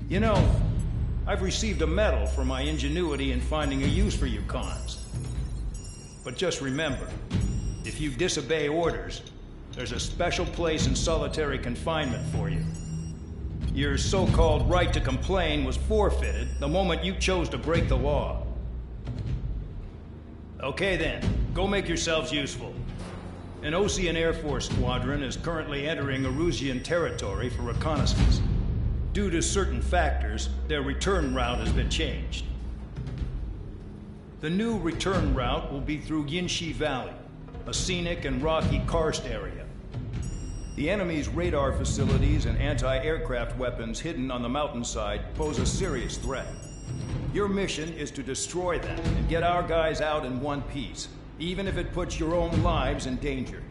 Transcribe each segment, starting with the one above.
You know, I've received a medal for my ingenuity in finding a use for you cons. But just remember, if you disobey orders, there's a special place in solitary confinement for you. Your so-called right to complain was forfeited the moment you chose to break the law. Okay then, go make yourselves useful. An Osean Air Force squadron is currently entering Erusian territory for reconnaissance. Due to certain factors, their return route has been changed. The new return route will be through Yinshi Valley, a scenic and rocky karst area. The enemy's radar facilities and anti-aircraft weapons hidden on the mountainside pose a serious threat. Your mission is to destroy them and get our guys out in one piece, even if it puts your own lives in danger.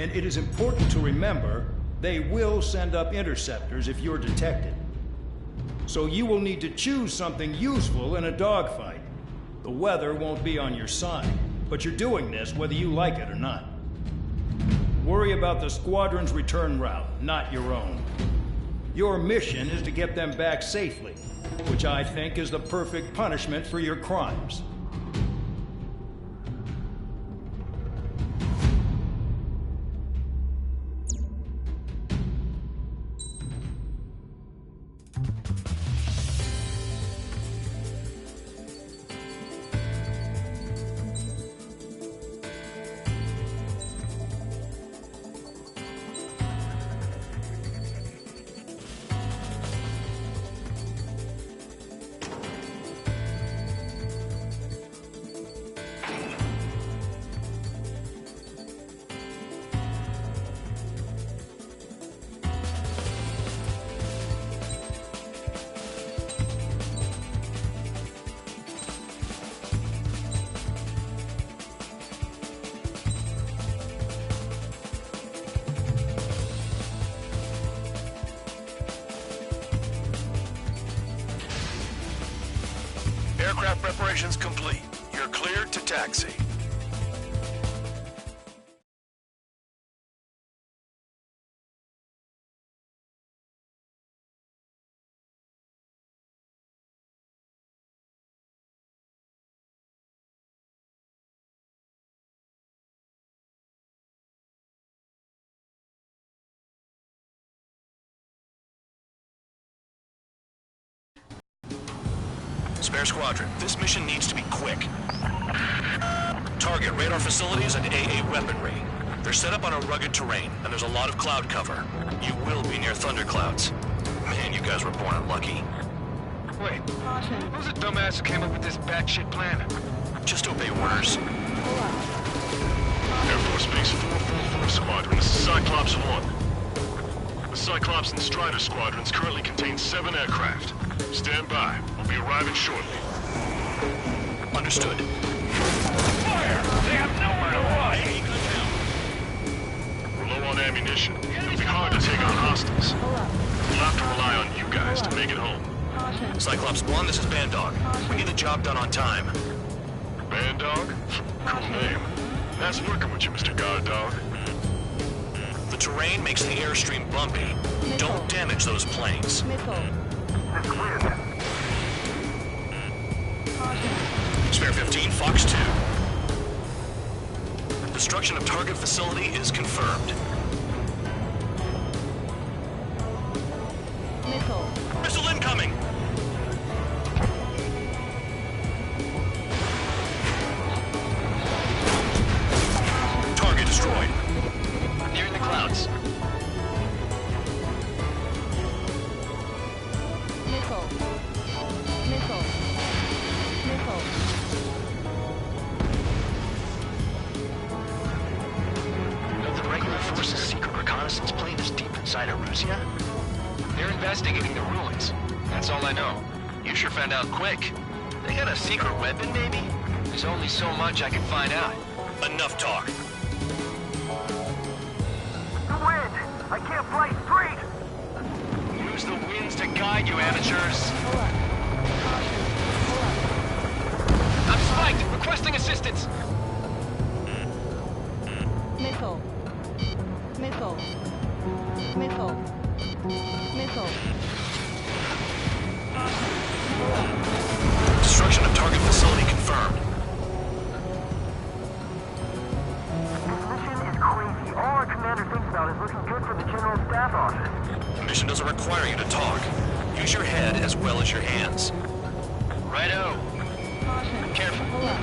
And it is important to remember, they will send up interceptors if you're detected. So you will need to choose something useful in a dogfight. The weather won't be on your side, but you're doing this whether you like it or not. Worry about the squadron's return route, not your own. Your mission is to get them back safely, which I think is the perfect punishment for your crimes. Aircraft preparations complete. You're cleared to taxi. Spare Squadron, this mission needs to be quick. Target radar facilities and AA weaponry. They're set up on a rugged terrain, and there's a lot of cloud cover. You will be near thunderclouds. Man, you guys were born unlucky. Wait, who's the dumbass who came up with this batshit plan? Just obey orders. Air Force Base 444 Squadron, this is Cyclops 1. The Cyclops and Strider squadrons currently contain 7 aircraft. Stand by. We'll be arriving shortly. Understood. Fire! They have nowhere to run! We're low on ammunition. It'll be hard to take on hostiles. We'll have to rely on you guys to make it home. Cyclops 1, this is Bandog. We need the job done on time. Bandog? Cool name. Nice working with you, Mr. Guard Dog. The terrain makes the airstream bumpy. Don't damage those planes. Spare 15, Fox 2. Destruction of target facility is confirmed. Missile incoming! Target destroyed. Nearing the clouds. The regular force's secret reconnaissance plane is deep inside Erusia? They're investigating the ruins. That's all I know. You sure found out quick. They got a secret weapon, maybe? There's only so much I can find out. Enough talk. The wind! I can't fly straight! Use the winds to guide you, amateurs. I'm spiked! Requesting assistance! Missile. Missile. Missile. Missile.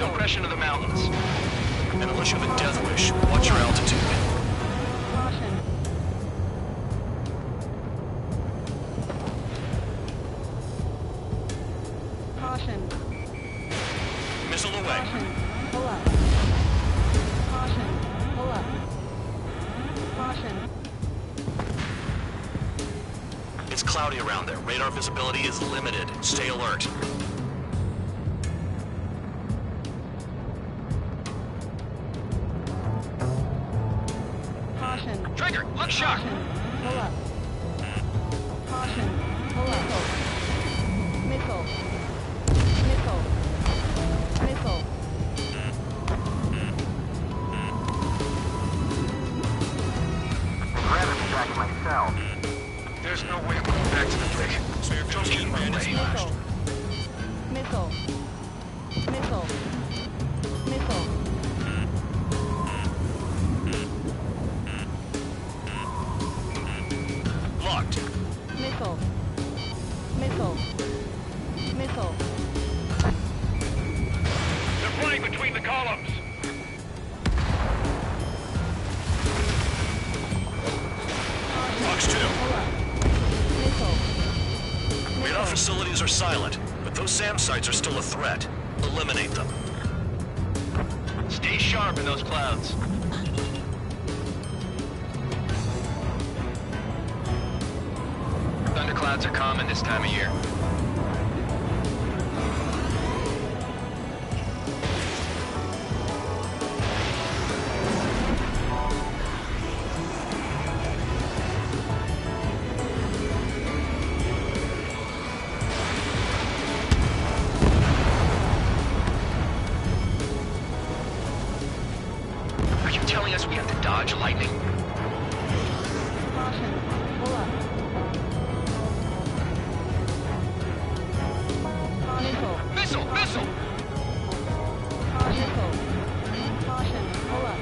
Don't crash into the mountains. And unless you have a death wish, watch your altitude. Caution. Caution. Missile away. Caution. Pull up. Caution. Pull up. Caution. It's cloudy around there. Radar visibility is limited. Stay alert. Caution. Trigger, look sharp. Caution. Pull up. Caution. Pull up. Missile. Missile. Missile. Gravity back myself. There's no way I'm going back to the brig. Spare 15 grand is Missile. Missile. Missile. Missile. locked. Missile. Missile. Missile. They're playing between the columns. Fox 2. Pull up. Missile. Radar facilities are silent, but those SAM sites are still a threat. Eliminate them. Stay sharp in those clouds. Thunderclouds are common this time of year. Are you telling us we have to dodge lightning? Caution. Pull up. Missile. Missile! Missile! Missile. Caution. Pull up.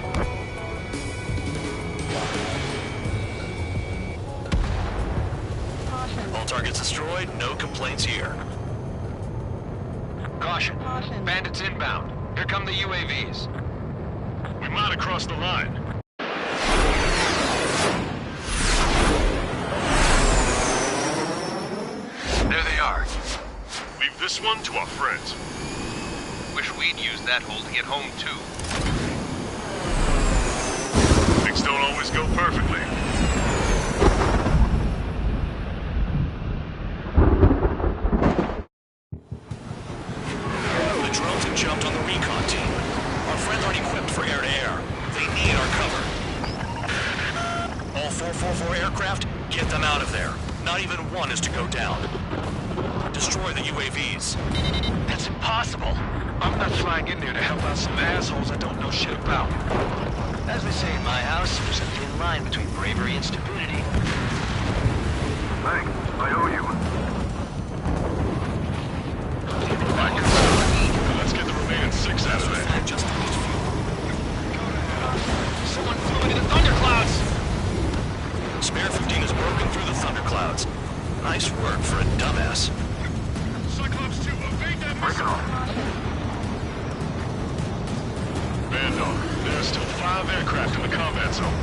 Caution. All targets destroyed, no complaints here. Caution. Caution. Bandits inbound. Here come the UAVs. We might have crossed the line. There they are. Leave this one to our friends. Wish we'd used that hole to get home, too. Things don't always go perfectly. The drones have jumped on the recon team. Our friends aren't equipped for air-to-air. They need our cover. All 444 aircraft, get them out of there. Not even one is to go down. Destroy the UAVs. That's impossible. I'm not flying in there to help out some assholes I don't know shit about. As they say in my house, there's a thin line between bravery and stupidity. Thanks. I owe you. Let's get the remaining 6 out of there. Just needs fuel. Someone flew into the thunderclouds! Spare 15 has broken through the thunderclouds. Nice work for a dumbass. Cyclops 2, evade that Break it missile! off. Bandog, there are still 5 aircraft in the combat zone.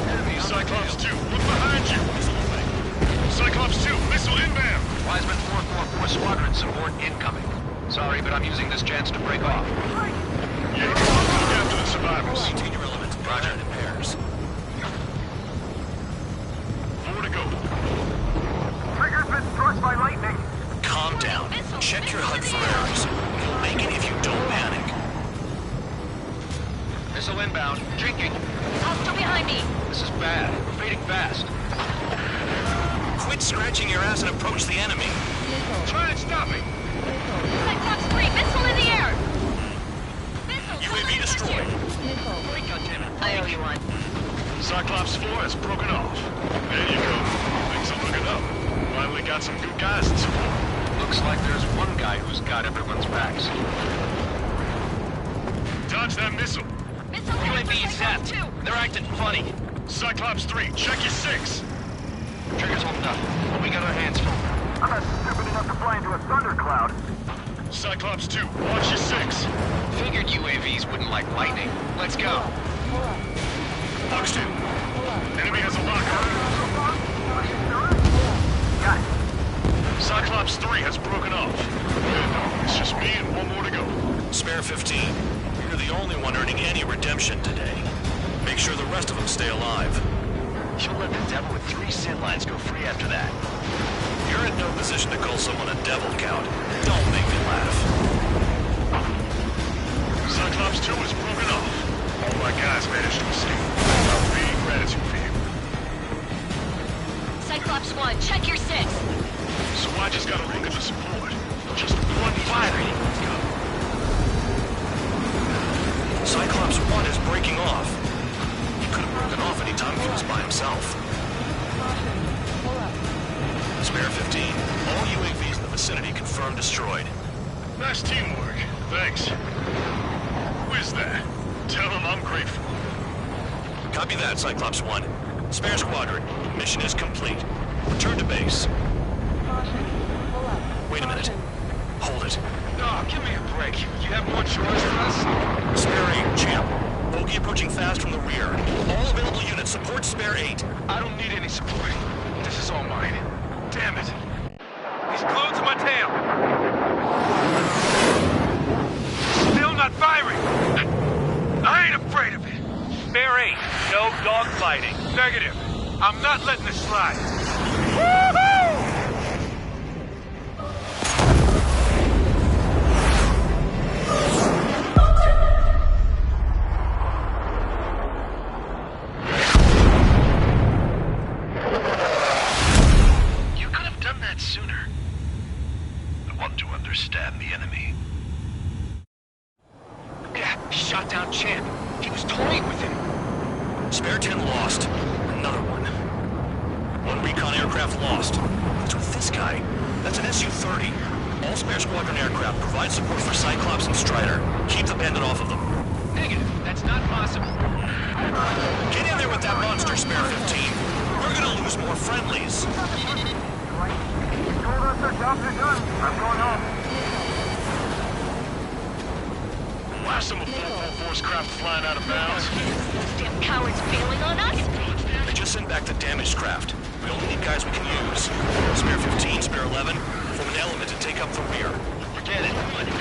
Enemy Cyclops 2, look behind you! Cyclops 2, missile inbound! Wiseman 444 Squadron support incoming. Sorry, but I'm using this chance to break off. Yeah, look after the survivors. Maintain your elements. Roger in pairs. 4 to go. Trigger's been struck by lightning. Calm down. Check your HUD for errors. You'll make it if you don't panic. Missile inbound. Jinking. Hostile behind me. This is bad. We're fading fast. Quit scratching your ass and approach the enemy. Missile. Try and stop me. Missile. Cyclops 3, missile in the air. Missile. UAV destroyed. Missile. Goddammit. I owe you one. Cyclops 4 has broken off. There you go. Things are looking up. Finally got some good guys in support. Looks like there's one guy who's got everyone's backs. Dodge that missile. Missile down for UAV Cyclops zapped. 2. They're acting funny. Cyclops 3, check your 6. Trigger's holding up, but we got our hands full. I'm not stupid enough to fly into a thundercloud. Cyclops 2, watch your 6. Figured UAVs wouldn't like lightning. Let's go. Pull up. Fox 2, Pull up. enemy has a locker. Got it. Cyclops 3 has broken off. It's just me and one more to go. Spare 15. You're the only one earning any redemption today. Make sure the rest of them stay alive. You'll let the devil with 3 sin lines go free after that. You're in no position to call someone a devil, Count. Don't make me laugh. Cyclops 2 is broken off. All my guys managed to escape. A big gratitude for you. Cyclops 1, check your 6. So I just gotta look at the support. Just one fighter. Cyclops 1 is breaking off. He could have broken off any time if he was by himself. Caution. Pull up. Spare 15. All UAVs in the vicinity confirmed destroyed. Nice teamwork. Thanks. Who is that? Tell him I'm grateful. Copy that, Cyclops 1. Spare squadron. Mission is complete. Return to base. Caution. Pull up. Wait a minute. Hold it. Oh, give me a break. You have more choice than us? Spare 8, champ. Bogey approaching fast from the rear. All available units support Spare 8. I don't need any support. This is all mine. Damn it. He's glued to my tail. Still not firing. I ain't afraid of it. Spare 8. No dogfighting. Negative. I'm not letting this slide. Woohoo! You could have done that sooner. I want to understand the enemy. Yeah, he shot down Champ. He was toying with him. Spare 10 lost. Another one. One recon aircraft lost. What's with this guy? That's an Su-30. All spare squadron aircraft provide support for Cyclops and Strider. Keep the bandit off of them. Negative. That's not possible. Get in there with that monster, Spare 15. We're gonna lose more friendlies. You told us our jobs are done. I'm going home. Blast them with 444's craft flying out of bounds. Damn cowards bailing on us. They just sent back the damaged craft. We only need guys we can use. Spare 15, Spare 11, form an element to take up the rear. Forget it.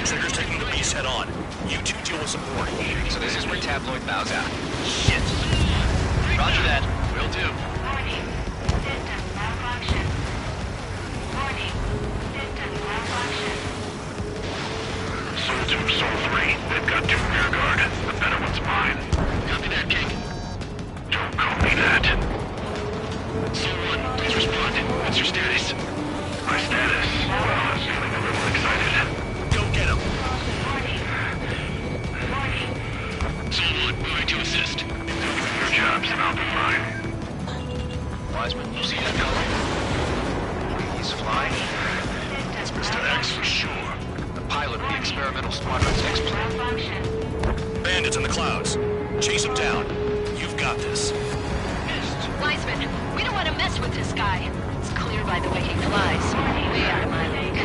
Trigger's taking the beast head on. You two deal with support. So this is where Tabloid bows out. Shit. Roger that. Will do. Warning. System malfunction. Warning. System malfunction. Soul 2, Soul 3. They've got 2 rear guard. The better one's mine. Copy that, King. Don't call me that. Soul 1, please respond. What's your status? My status? Well, I'm feeling a little excited. Go get him. Warning. Warning. Soul 1, moving to assist. Your jobs and I'll be fine. Wiseman, you see that color? He's flying. It's Mr. X for sure. The pilot of the experimental squadron's X-plane. Malfunction. Bandits in the clouds. Chase them down. You've got this. Wiseman, we don't want to mess with this guy. It's clear by the way he flies. Way out of my league.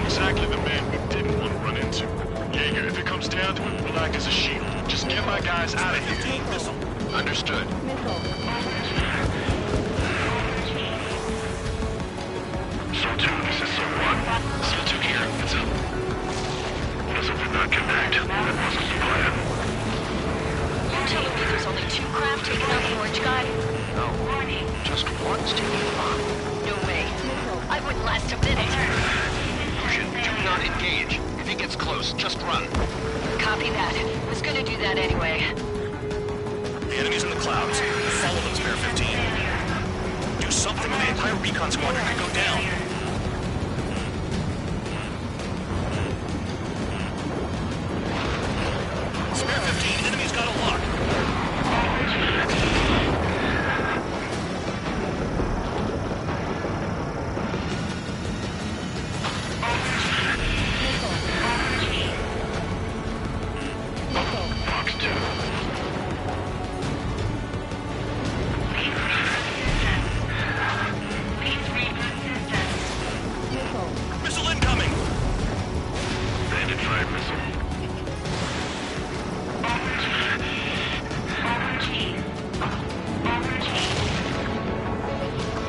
Exactly the man we didn't want to run into. Jaeger, if it comes down to it, we'll act as a shield. Just get my guys out of here. Understood. Missile. Soul 2, this is Soul 1. Soul 2 here. What's up? Vessel did not connect. That wasn't the plan. You're telling me there's only 2 craft taking out the orange guy? No. Just one's taking on. No way. I wouldn't last a minute. Fusion, do not engage. If he gets close, just run. Copy that. Was gonna do that anyway. The enemy's in the clouds. Follow them, Spare 15. Do something or the entire recon squadron could go down. Spare 15, enemy's got a lock. Fox 2. Please reboot system. fire missile.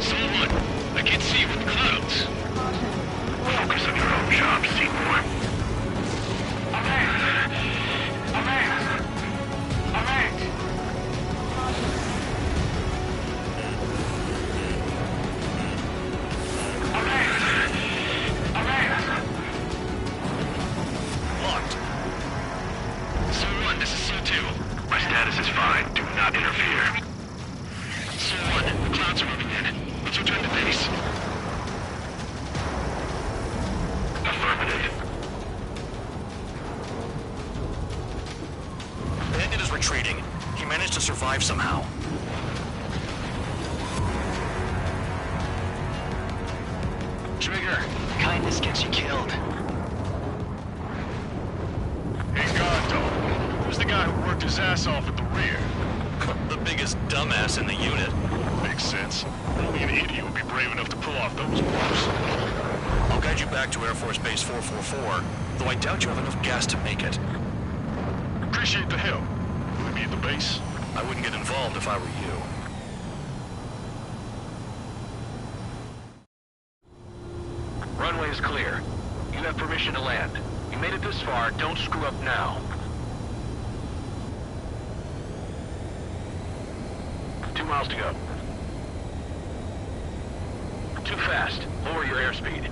Someone! I can't see you with clouds. Focus on your own job, Seymour. Locked. Someone, this is So-2. My status is fine. Do not interfere. Someone, the clouds are moving in. Let's return to base. Affirmative. Bandit is retreating. He managed to survive somehow. Trigger, kindness gets you killed. Hey, God Dog. Who's the guy who worked his ass off at the rear? The biggest dumbass in the unit. Makes sense. Only an idiot would be brave enough to pull off those moves. I'll guide you back to Air Force Base 444, though I doubt you have enough gas to make it. Appreciate the help. Will we be at the base? I wouldn't get involved if I were you. Runway is clear. You have permission to land. You made it this far, don't screw up now. 2 miles to go. Too fast. Lower your airspeed.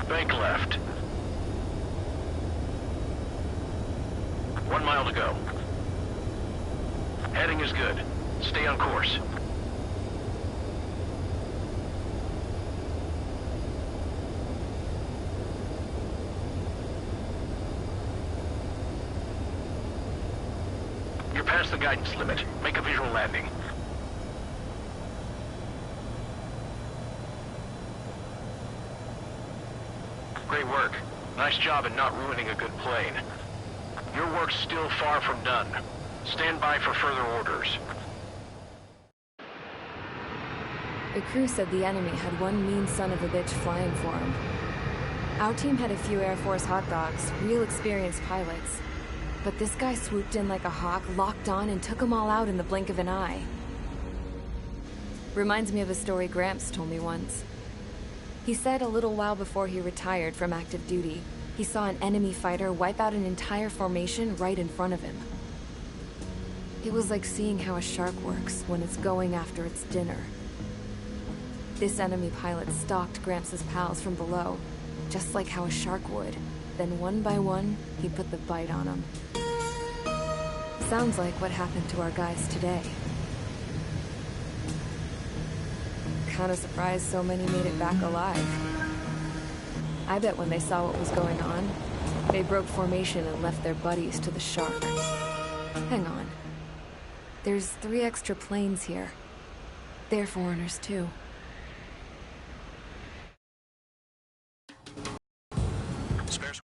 Bank left. 1 mile to go. Heading is good. Stay on course. You're past the guidance limit. Make a visual landing. Great work. Nice job in not ruining a good plane. Your work's still far from done. Stand by for further orders. The crew said the enemy had one mean son of a bitch flying for him. Our team had a few Air Force hot dogs, real experienced pilots. But this guy swooped in like a hawk, locked on, and took them all out in the blink of an eye. Reminds me of a story Gramps told me once. He said a little while before he retired from active duty, he saw an enemy fighter wipe out an entire formation right in front of him. It was like seeing how a shark works when it's going after its dinner. This enemy pilot stalked Gramps' pals from below, just like how a shark would. Then one by one, he put the bite on them. Sounds like what happened to our guys today. Kinda surprised so many made it back alive. I bet when they saw what was going on, they broke formation and left their buddies to the shark. Hang on. There's 3 extra planes here. They're foreigners too. Spares.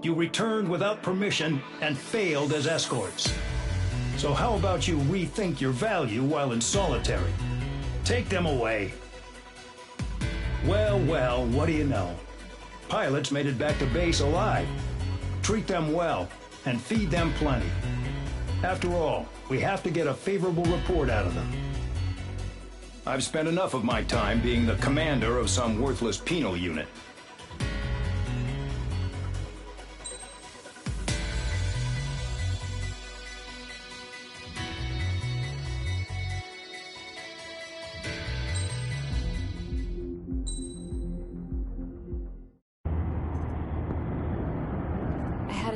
You returned without permission and failed as escorts. So how about you rethink your value while in solitary? Take them away. Well, well, what do you know? Pilots made it back to base alive. Treat them well and feed them plenty. After all, we have to get a favorable report out of them. I've spent enough of my time being the commander of some worthless penal unit.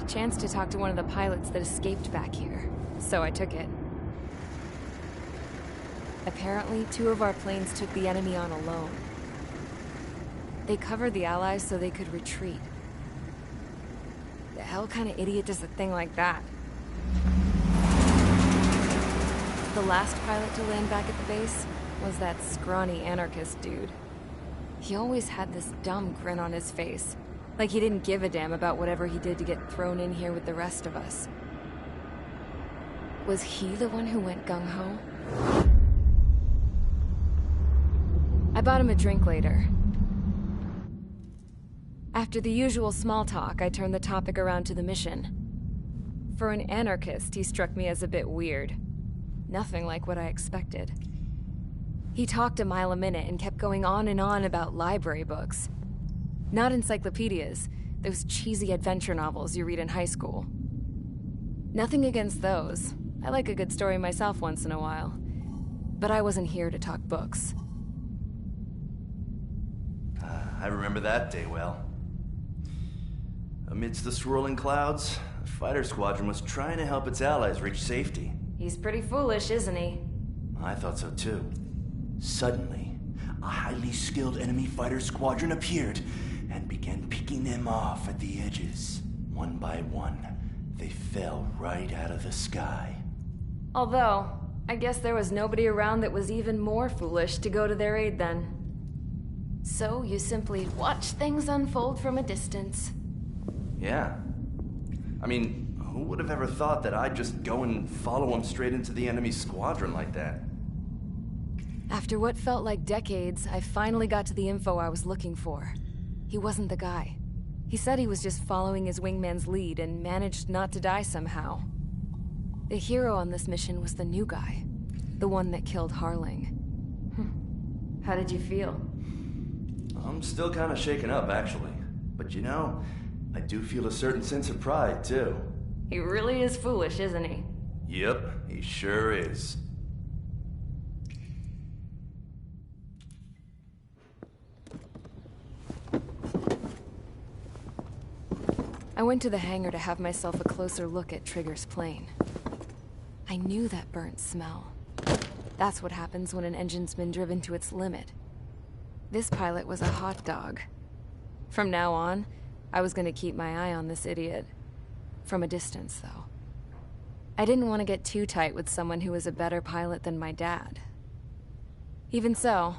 Chance to talk to one of the pilots that escaped back here, so I took it. Apparently, 2 of our planes took the enemy on alone. They covered the Allies so they could retreat. The hell kind of idiot does a thing like that? The last pilot to land back at the base was that scrawny anarchist dude. He always had this dumb grin on his face, like he didn't give a damn about whatever he did to get thrown in here with the rest of us. Was he the one who went gung-ho? I bought him a drink later. After the usual small talk, I turned the topic around to the mission. For an anarchist, he struck me as a bit weird. Nothing like what I expected. He talked a mile a minute and kept going on and on about library books. Not encyclopedias, those cheesy adventure novels you read in high school. Nothing against those. I like a good story myself once in a while. But I wasn't here to talk books. I remember that day well. Amidst the swirling clouds, the fighter squadron was trying to help its allies reach safety. He's pretty foolish, isn't he? I thought so too. Suddenly, a highly skilled enemy fighter squadron appeared and began picking them off at the edges. One by one, they fell right out of the sky. Although, I guess there was nobody around that was even more foolish to go to their aid then. So you simply watch things unfold from a distance. Yeah. I mean, who would have ever thought that I'd just go and follow him straight into the enemy squadron like that? After what felt like decades, I finally got to the info I was looking for. He wasn't the guy. He said he was just following his wingman's lead and managed not to die somehow. The hero on this mission was the new guy. The one that killed Harling. How did you feel? I'm still kind of shaken up, actually. But you know, I do feel a certain sense of pride, too. He really is foolish, isn't he? Yep, he sure is. I went to the hangar to have myself a closer look at Trigger's plane. I knew that burnt smell. That's what happens when an engine's been driven to its limit. This pilot was a hot dog. From now on, I was gonna keep my eye on this idiot. From a distance, though. I didn't want to get too tight with someone who was a better pilot than my dad. Even so,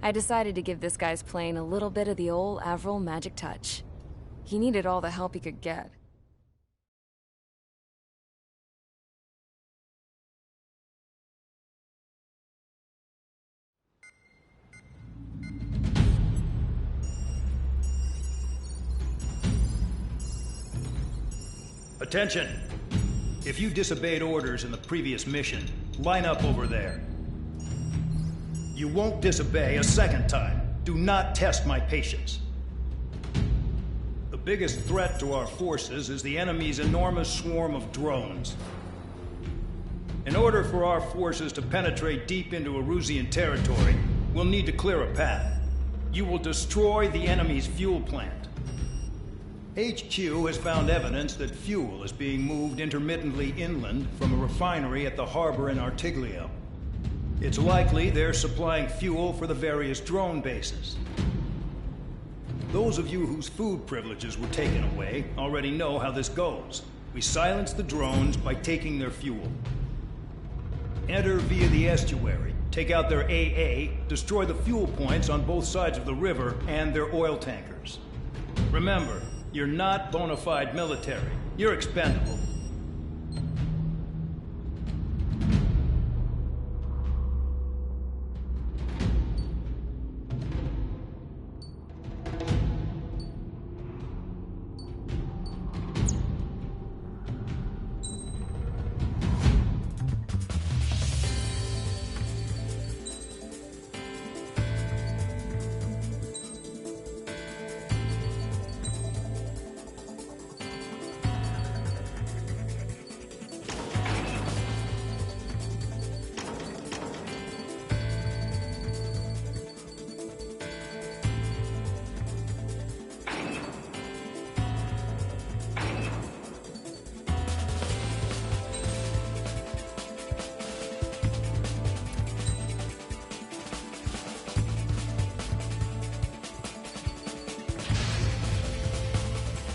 I decided to give this guy's plane a little bit of the old Avril magic touch. He needed all the help he could get. Attention! If you disobeyed orders in the previous mission, line up over there. You won't disobey a second time. Do not test my patience. The biggest threat to our forces is the enemy's enormous swarm of drones. In order for our forces to penetrate deep into Erusian territory, we'll need to clear a path. You will destroy the enemy's fuel plant. HQ has found evidence that fuel is being moved intermittently inland from a refinery at the harbor in Artiglio. It's likely they're supplying fuel for the various drone bases. Those of you whose food privileges were taken away already know how this goes. We silence the drones by taking their fuel. Enter via the estuary, take out their AA, destroy the fuel points on both sides of the river and their oil tankers. Remember, you're not bona fide military. You're expendable.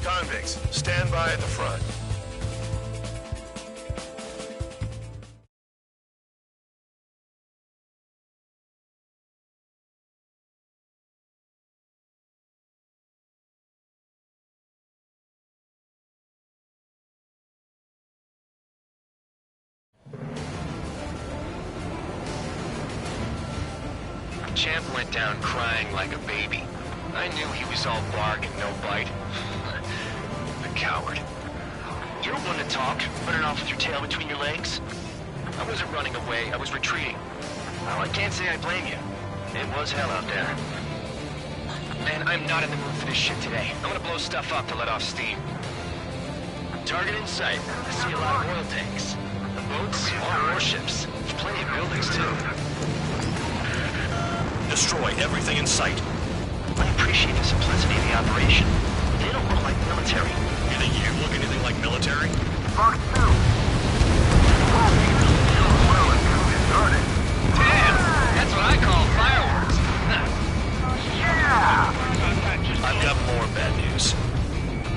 Convicts, stand by at the front. Champ went down crying like a baby. I knew he was all bark and no bite. The coward. You're one to talk, running off with your tail between your legs. I wasn't running away, I was retreating. Well, I can't say I blame you. It was hell out there. Man, I'm not in the mood for this shit today. I'm gonna blow stuff up to let off steam. Target in sight. I see a lot of oil tanks. The boats, all warships. There's plenty of buildings, too. Destroy everything in sight. I appreciate the simplicity of the operation. They don't look like military. You think you look anything like military? Fox 2. Well, let's get this started. Damn! That's what I call fireworks. Yeah! I've got more bad news.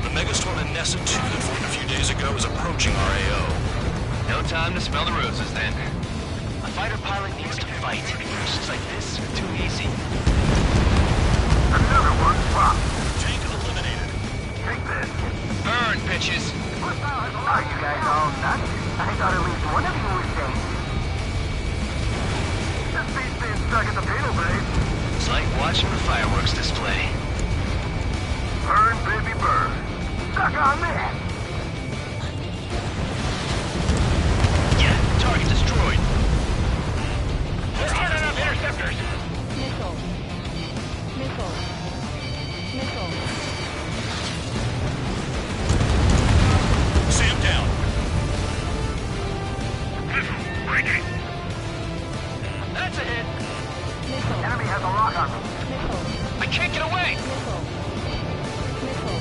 The megastorm in Nessa 2 that formed a few days ago is approaching our AO. No time to smell the roses, then. A fighter pilot needs to fight. Missions like this are too easy. Another one. Wow. Tank eliminated. Take this. Burn, bitches! Are you guys all nuts? I thought at least one of you was safe. This beat's being stuck at the penal base. It's like watching the fireworks display. Burn, baby, burn. Suck on that. Yeah, target destroyed. There aren't enough interceptors. Missile. Missile. Missile. Sam down. Missile breaking. That's a hit. Missile. Enemy has a lock on me. Missile. I can't get away! Missile. Missile.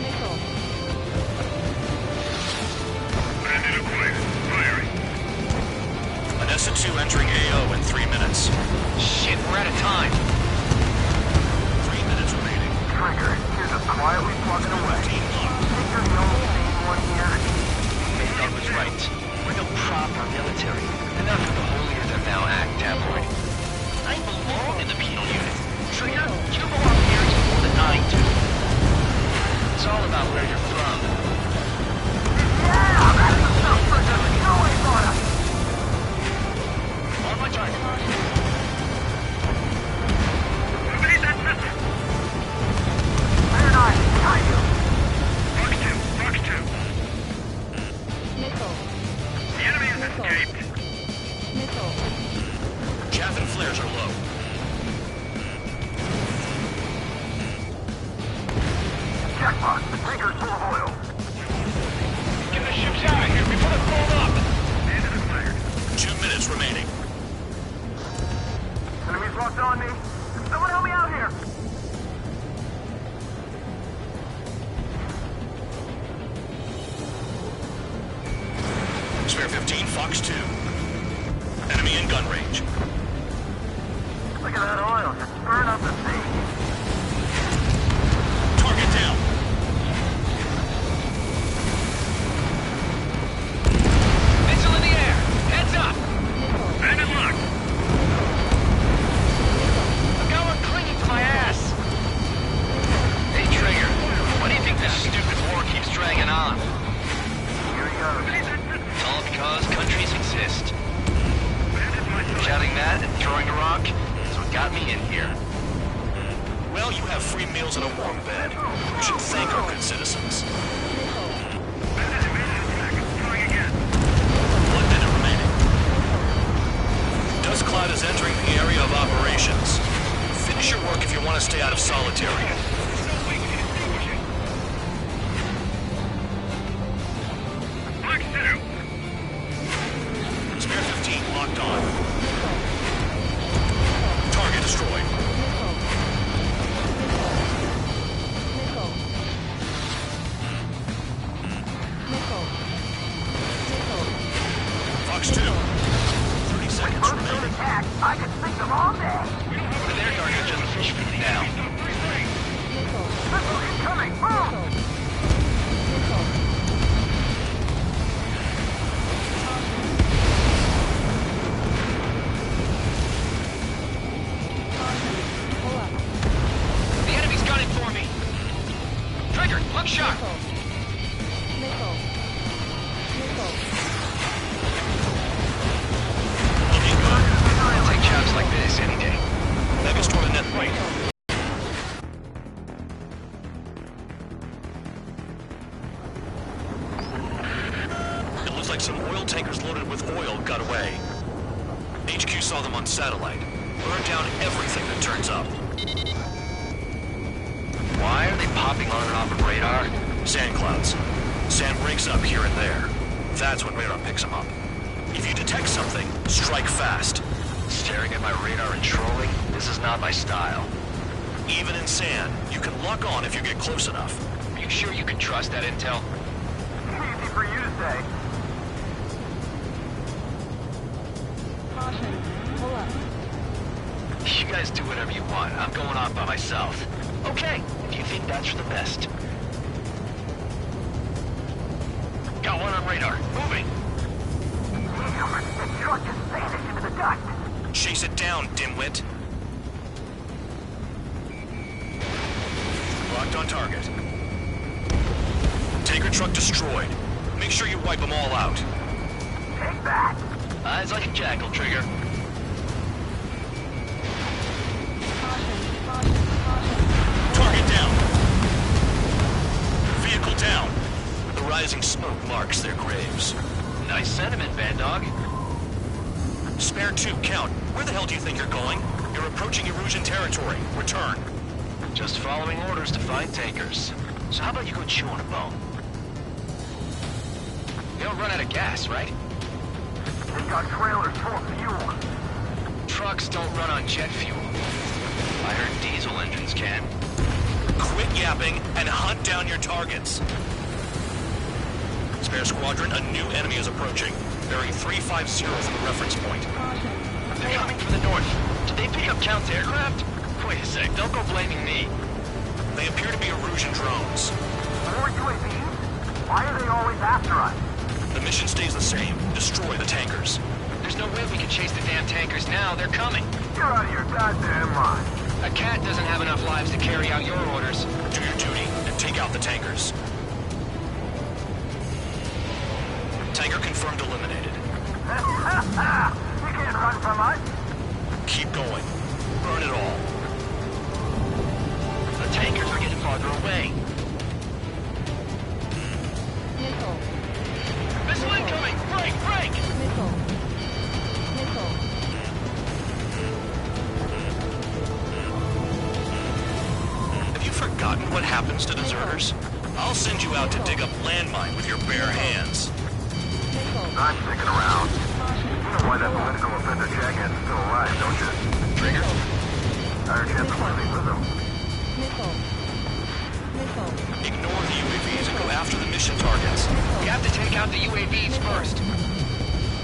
Missile. Bandit acquired. Firing. An S2 entering AO in 3 minutes. Shit, we're out of time. 3 minutes remaining. Trigger, you're just quietly plugging away. 15 locked. Think you're the only sane one here? That was right. We're the proper military. Enough of the holier-than-thou act tabloid. I belong in the penal unit. Trigger, you belong here more than I do. It's all about where you're from. Yeah, that's the stuff for just going on us. On my target. Evade that missile. Clear 9, behind you. Fox 2. Missile. The enemy has escaped. Missile. Chaff and flares are low. Jackpot, the tanker's full of oil. Get the ships out of here before they're blown up. Bandit acquired. 2 minutes remaining. Enemies locked on me. Someone help me out here. Spare 15, Fox 2. Enemy in gun range. Look at that oil, just burn up the sea. Target down. Missile in the air! Heads up! Bandit locked. Look how we're clinging to my ass! Hey, Trigger, why do you think this stupid war keeps dragging on? Here he goes. It's all because countries exist. Shouting that and throwing a rock is what got me in here. Well, you have free meals and a warm bed. You should thank our good citizens. Bandit evaded attack. Trying again. 1 minute remaining. Dust cloud is entering the area of operations. Finish your work if you want to stay out of solitary. Fox 2. Spare 15 locked on. Target destroyed. Missile. Missile. Missile. Fox 2. 30 seconds First remaining. don't attack, I can sink them all day. Their target just fish for now. Missile. Missile incoming, boom! Missile. Pull up. The enemy's gunning for me! Trigger, look sharp! Missile. Missile. Looking good. I'll take Chapter Looks like this any day. Megastorm and net right. It looks like some oil tankers loaded with oil got away. HQ saw them on satellite. Burned down everything that turns up. Why are they popping on and off of radar? Sand clouds. Sand breaks up here and there. That's when radar picks them up. If you detect something, strike fast. Staring at my radar and trolling? This is not my style. Even in sand, you can lock on if you get close enough. Are you sure you can trust that intel? Easy for you to say. Caution. Pull up. You guys do whatever you want. I'm going off by myself. Okay, if you think that's for the best. Got one on radar. Moving. Damn, the truck just vanished into the dust. Chase it down, dimwit. Locked on target. Tanker truck destroyed. Make sure you wipe them all out. Take that. Eyes like a jackal, Trigger. Caution. Caution. Caution. Target down. Vehicle down. The rising smoke marks their graves. Nice sentiment, Bad Dog. Spare 2, count. Where the hell do you think you're going? You're approaching Erusian territory. Return. Just following orders to find tankers. So how about you go chew on a bone? You don't run out of gas, right? They got trailers full of fuel. Trucks don't run on jet fuel. I heard diesel engines can. Quit yapping and hunt down your targets. Spare squadron, a new enemy is approaching. Bearing 350 from the reference point. Caution. They're coming from the north. Did they pick up Count's aircraft? Wait a sec, don't go blaming me. They appear to be Erusian drones. More UAVs? Why are they always after us? The mission stays the same. Destroy the tankers. There's no way we can chase the damn tankers now. They're coming. You're out of your goddamn mind. A cat doesn't have enough lives to carry out your orders. Do your duty and take out the tankers. Tanker confirmed eliminated. You can't run from us. Keep going. Burn it all. The tankers are getting farther away. Nickel. Missile incoming! Break! Break! Nickel. Nickel. Have you forgotten what happens to deserters? I'll send you out to dig up landmine with your bare hands. Nickel. I'm sticking around. Caution. You know why that political offender Jackhead's still alive, don't you? Trigger? Higher chance of living with him. Nickel. Nickel. Ignore the UAVs and go after the mission targets. We have to take out the UAVs first.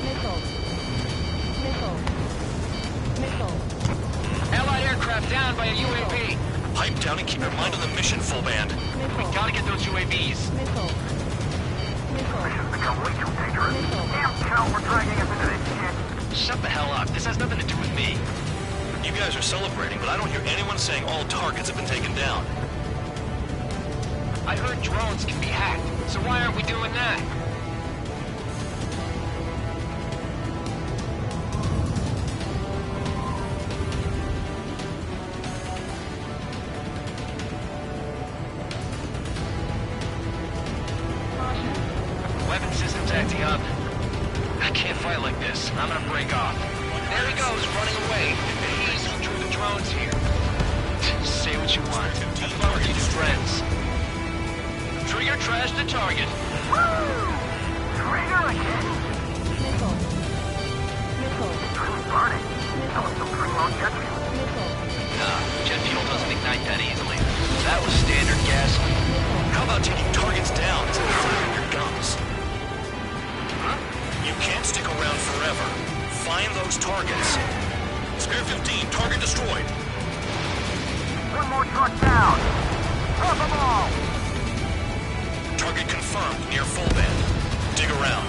Nickel. Nickel. Nickel. Allied aircraft down by a UAV. Pipe down and keep your mind on the mission, full band. We gotta get those UAVs. Nickel. Nickel. Mission's become way too dangerous. Nickel. Damn count, we're dragging us into this shit. Shut the hell up. This has nothing to do with me. You guys are celebrating, but I don't hear anyone saying all targets have been taken down. I heard drones can be hacked, so why aren't we doing that? Weapon system's acting up. I can't fight like this. I'm gonna break off. There he goes, running away. He's who drew the drones here. Say what you want. Have fun with these friends. Trigger trashed the target. Woo! Trigger again. Nickel. Nickel. Who's burning? That was some pretty long jet fuel. Nickel. Nah, jet fuel doesn't ignite that easily. That was standard gasoline. How about taking targets down instead of firing your guns? Huh? You can't stick around forever. Find those targets. Spare 15, target destroyed. One more truck down. Drop them all. Target confirmed near full band. Dig around.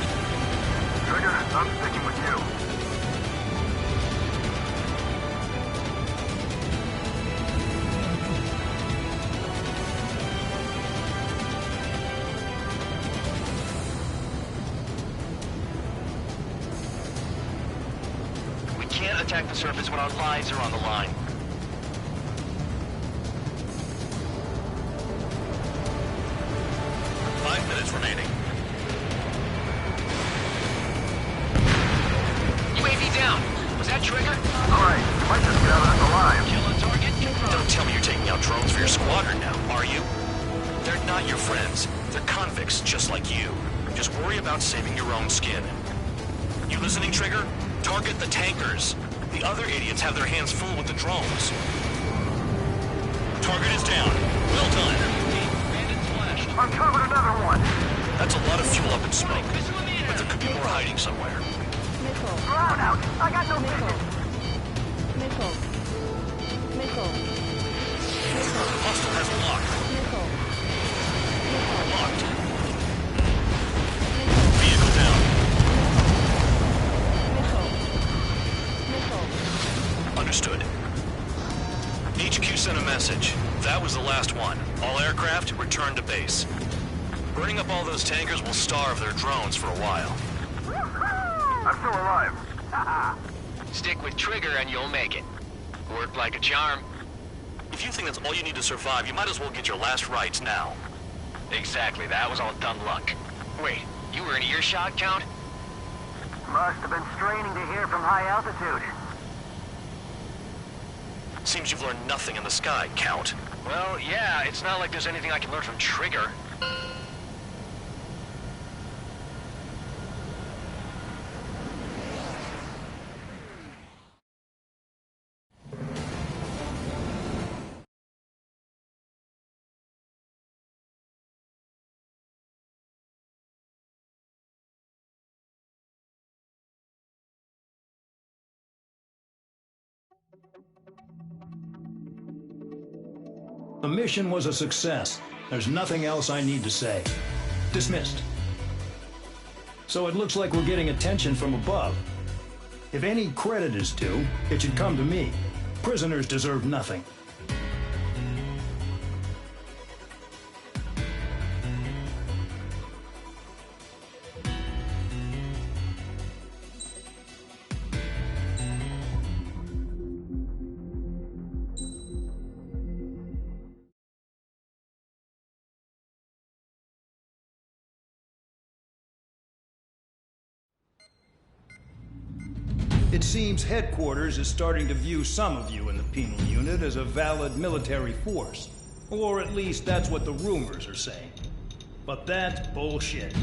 Trigger, I'm sticking with you. We can't attack the surface when our lives are on the line. Five minutes remaining. UAV down. Was that Trigger? Alright, you might just get out of this alive. Kill on target? Don't tell me you're taking out drones for your squadron now, are you? They're not your friends. They're convicts, just like you. Just worry about saving your own skin. You listening, Trigger? Target the tankers. The other idiots have their hands full with the drones. Target is down. Well done. Bandit flashed. Uncovered another one. That's a lot of fuel up in smoke, but there could be more hiding somewhere. Missile. Drown out. I got no Missile. vision. Missile. Missile. Hostile has a lock. Missile. Locked. Vehicle down. Missile. Understood. HQ sent a message. That was the last one. All aircraft, return to base. Burning up all those tankers will starve their drones for a while. I'm still alive. Stick with Trigger and you'll make it. Worked like a charm. If you think that's all you need to survive, you might as well get your last rites now. Exactly, that was all dumb luck. Wait, you were in earshot, Count? Must have been straining to hear from high altitude. Seems you've learned nothing in the sky, Count. Well, yeah, it's not like there's anything I can learn from Trigger. The mission was a success. There's nothing else I need to say. Dismissed. So it looks like we're getting attention from above. If any credit is due, it should come to me. Prisoners deserve nothing. It seems headquarters is starting to view some of you in the penal unit as a valid military force. Or at least that's what the rumors are saying. But that's bullshit.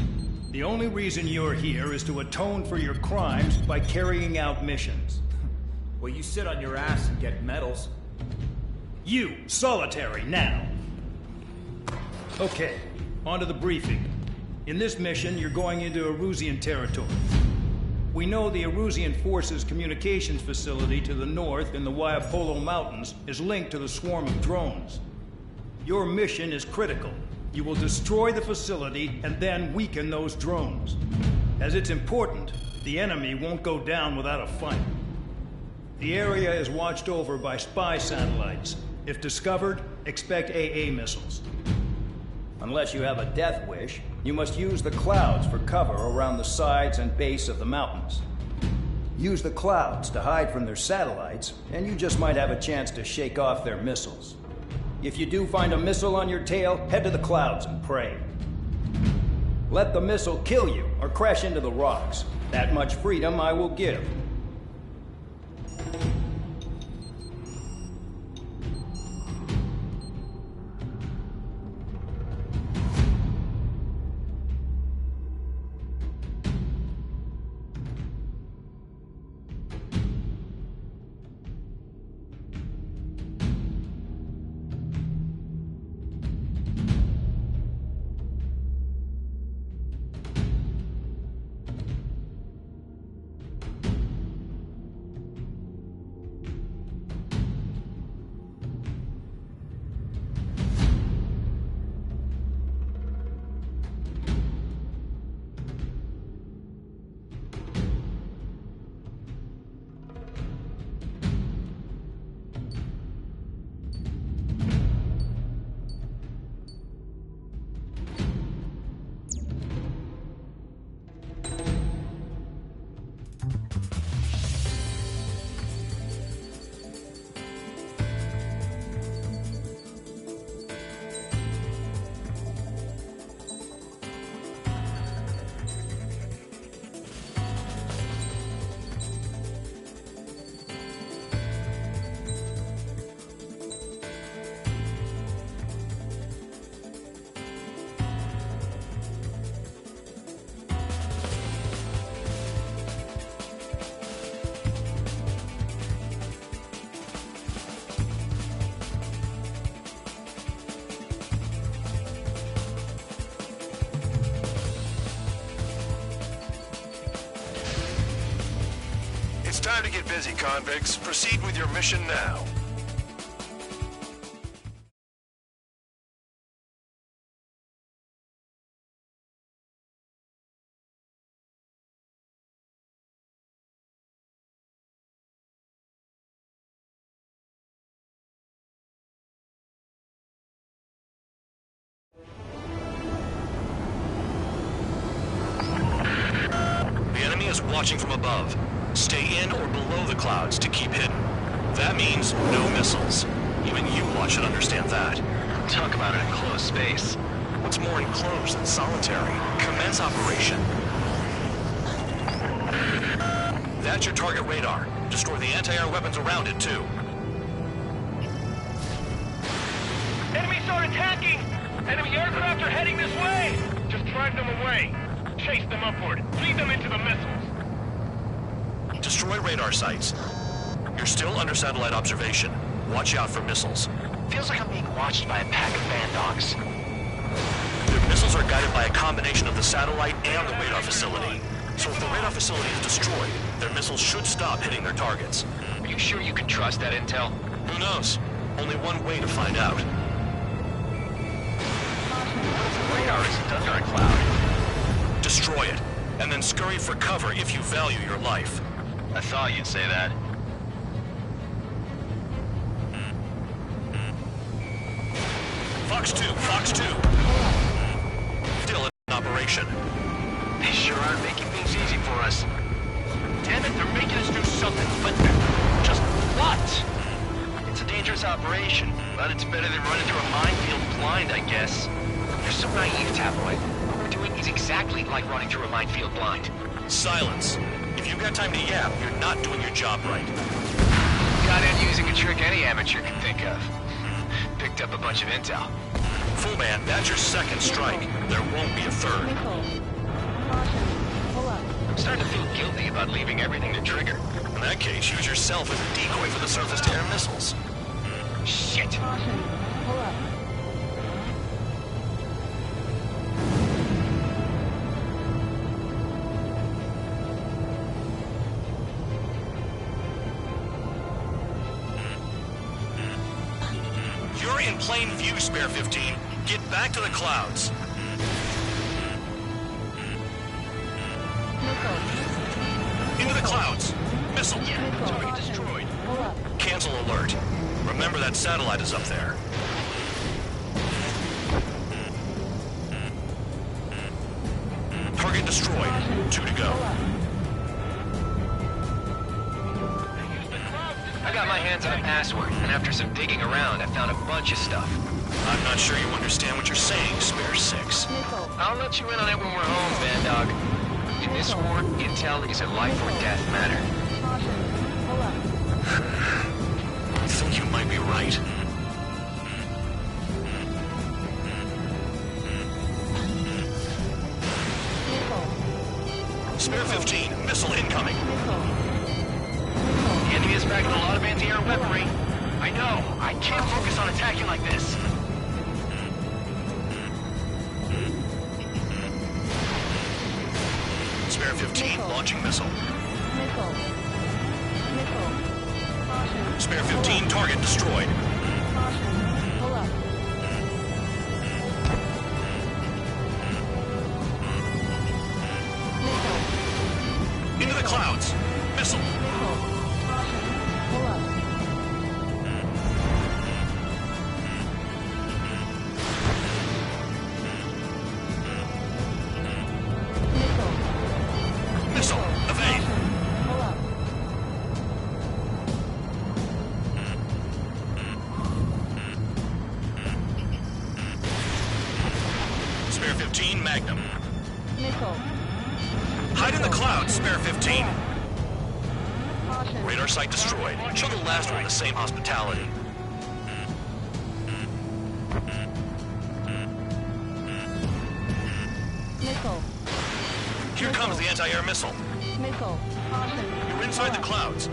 The only reason you're here is to atone for your crimes by carrying out missions. Well, you sit on your ass and get medals. You, solitary, now. Okay, on to the briefing. In this mission, you're going into Erusian territory. We know the Erusian Forces communications facility to the north in the Waiapolo Mountains is linked to the swarm of drones. Your mission is critical. You will destroy the facility and then weaken those drones. As it's important, the enemy won't go down without a fight. The area is watched over by spy satellites. If discovered, expect AA missiles. Unless you have a death wish, you must use the clouds for cover around the sides and base of the mountains. Use the clouds to hide from their satellites, and you just might have a chance to shake off their missiles. If you do find a missile on your tail, head to the clouds and pray. Let the missile kill you or crash into the rocks. That much freedom I will give. It's time to get busy, convicts. Proceed with your mission now. The enemy is watching from above. Stay in or below the clouds to keep hidden. That means no missiles. Even you lot should understand that. Talk about an enclosed space. What's more enclosed than solitary? Commence operation. That's your target radar. Destroy the anti-air weapons around it, too. Enemies are attacking! Enemy aircraft are heading this way! Just drive them away. Chase them upward. Lead them into the missiles. Destroy radar sites. You're still under satellite observation. Watch out for missiles. Feels like I'm being watched by a pack of band dogs. Their missiles are guided by a combination of the satellite and the radar facility. So if the radar facility is destroyed, their missiles should stop hitting their targets. Are you sure you can trust that intel? Who knows? Only one way to find out. Radar isn't under a cloud. Destroy it, and then scurry for cover if you value your life. I thought you'd say that. Fox 2, Fox 2. Still in operation. They sure are making things easy for us. Damn it, they're making us do something, but just what? It's a dangerous operation, but it's better than running through a minefield blind, I guess. You're so naive, Tabloid. What we're doing is exactly like running through a minefield blind. Silence. If you've got time to yap, you're not doing your job right. Got in using a trick any amateur can think of. Picked up a bunch of intel. Full man, that's your second strike. There won't be a third. I'm starting to feel guilty about leaving everything to Trigger. In that case, use yourself as a decoy for the surface-to-air missiles. Shit. You're in plain view, Spare 15. Get back to the clouds. Into the clouds. Missile. Target destroyed. Cancel alert. Remember that satellite is up there. Target destroyed. 2 to go. I got my hands on a password, and after some digging around, I found a bunch of stuff. I'm not sure you understand what you're saying, Spare 6. I'll let you in on it when we're home, Band Dog. In this war, intel is a life or death matter. I think you might be right. Spare 15, missile incoming. The enemy is packing a lot of anti-air weaponry. I know. I can't focus on attacking like this. Spare 15, launching missile. Spare 15, target destroyed. Into the clouds. Missile. Missile. Evade. Spare 15, Magnum. Hide in the clouds, Spare 15. Radar site destroyed. Show the last one the same hospitality. Here comes the anti-air missile. You're inside the clouds.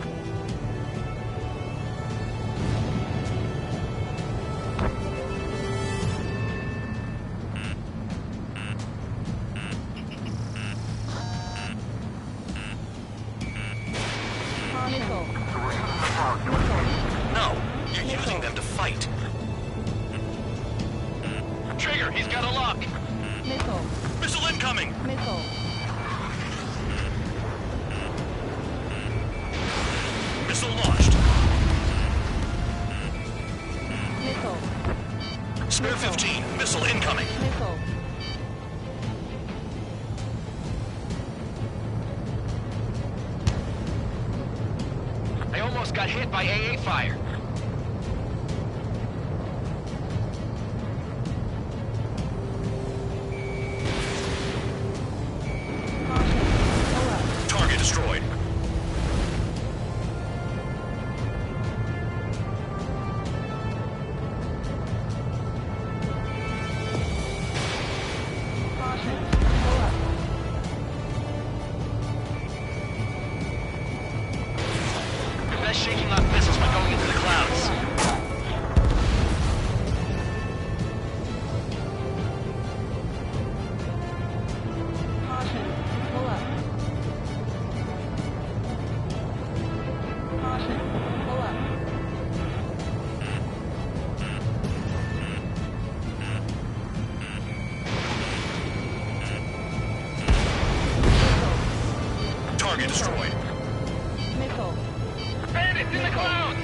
He's got a lock. Missile. Missile incoming. Missile. Missile launched. Missile. Spare 15. Missile incoming. Missile. I almost got hit by AA fire. Target destroyed. Best shaking off missiles by going into the clouds. Caution. Pull up. Caution. Pull up. Target destroyed. Missile. Bandits in the clouds!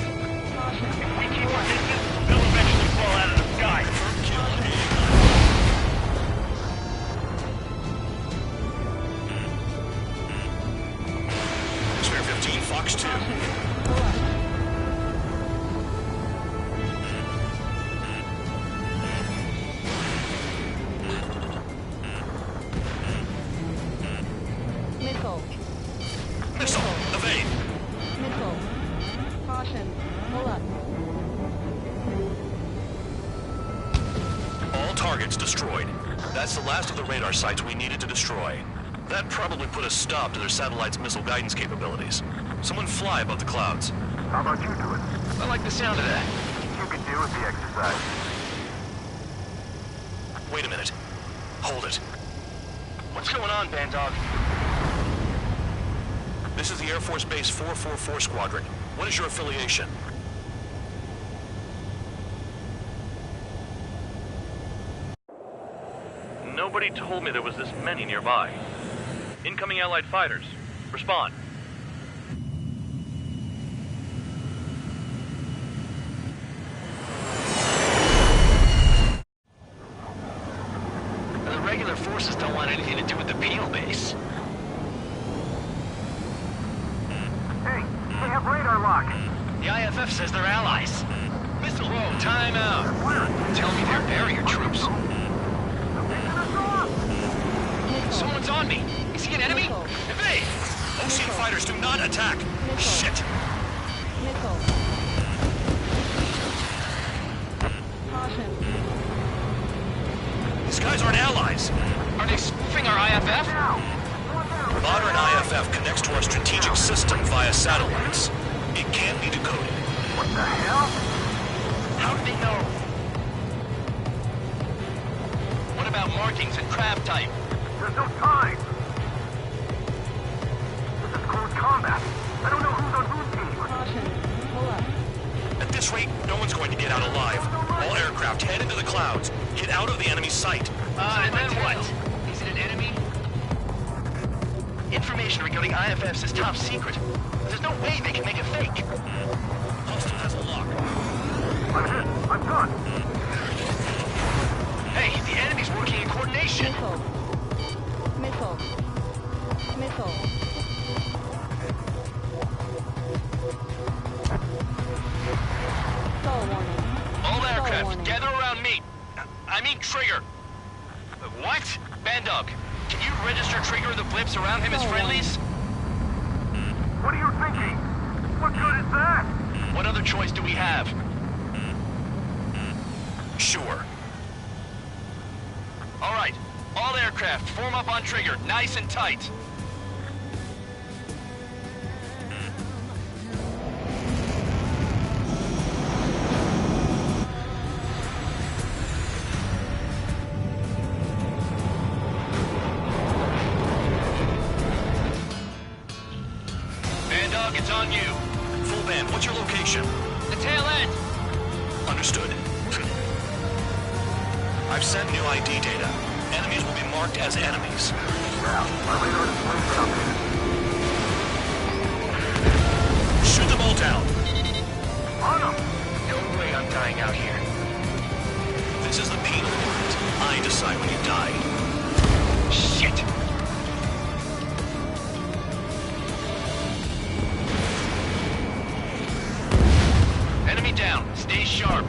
Caution. If we keep our distance, they'll eventually fall out of the sky. Spare 15, Fox 2. Pull up. Missile. Missile, evade. Missile. Caution. Pull up. All targets destroyed. That's the last of the radar sites we needed to destroy. That probably put a stop to their satellite's missile guidance capabilities. Someone fly above the clouds. How about you do it? I like the sound of that. You can do with the exercise. Wait a minute. Hold it. What's going on, Bandog? This is the Air Force Base 444 Squadron. What is your affiliation? Nobody told me there was this many nearby. Incoming Allied fighters. Respond. The regular forces don't want anything to do with the Peel base. Hey, they have radar lock. The IFF says they're allies. Missile, whoa, time out. Tell me they're barrier troops. Someone's on me. Is he an enemy? Evade! Ocean fighters do not attack. Shit. Missile. Caution. These guys aren't allies. Are they spoofing our IFF? Modern IFF connects to our strategic system via satellites. It can't be decoded. What the hell? How do they know? What about markings and craft type? There's no time. This is close combat. I don't know who's on whose team. Caution. Pull up. At this rate, no one's going to get out alive. All aircraft head into the clouds. Get out of the enemy's sight. And then what? Is it an enemy? Information regarding IFFs is top secret. There's no way they can make a fake. Hostile has a lock. I'm hit. I'm done. Hey, the enemy's working in coordination. Missile. Missile. Missile. Stall warning. All Stall aircraft, warning. gather around me. I mean Trigger. What? Bandog, can you register Trigger and the blips around him as Stall friendlies? What are you thinking? What good is that? What other choice do we have? Sure. All right, all aircraft, form up on Trigger, nice and tight. Bandog, it's on you. Full band, what's your location? The tail end. Understood. I've sent new ID data. Enemies will be marked as enemies. Shoot them all down. On them! No way I'm dying out here. This is the penal world. I decide when you die. Shit! Enemy down. Stay sharp.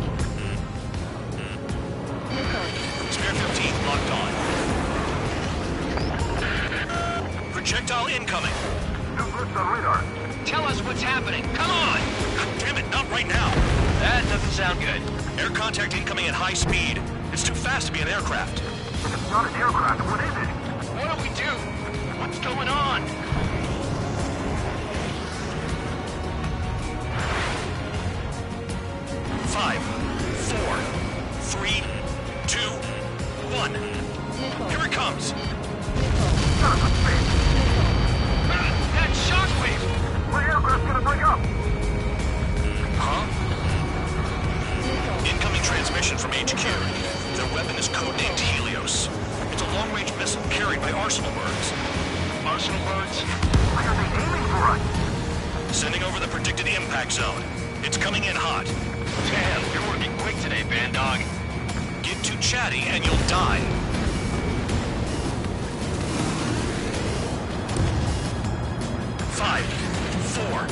Spare 15 locked on. Projectile incoming. New looks on radar. Tell us what's happening. Come on! Damn it, not right now. That doesn't sound good. Air contact incoming at high speed. It's too fast to be an aircraft. If it's not an aircraft, what is it? What do we do? What's going on? Five, four, three, two, one. Here it comes. That shockwave! My aircraft's gonna break up! Huh? Incoming transmission from HQ. Their weapon is codenamed Helios. It's a long-range missile carried by Arsenal birds. Arsenal birds? Why are they aiming for us? Sending over the predicted impact zone. It's coming in hot. Damn, you're working quick today, Bandog. Get too chatty and you'll die. Five, four,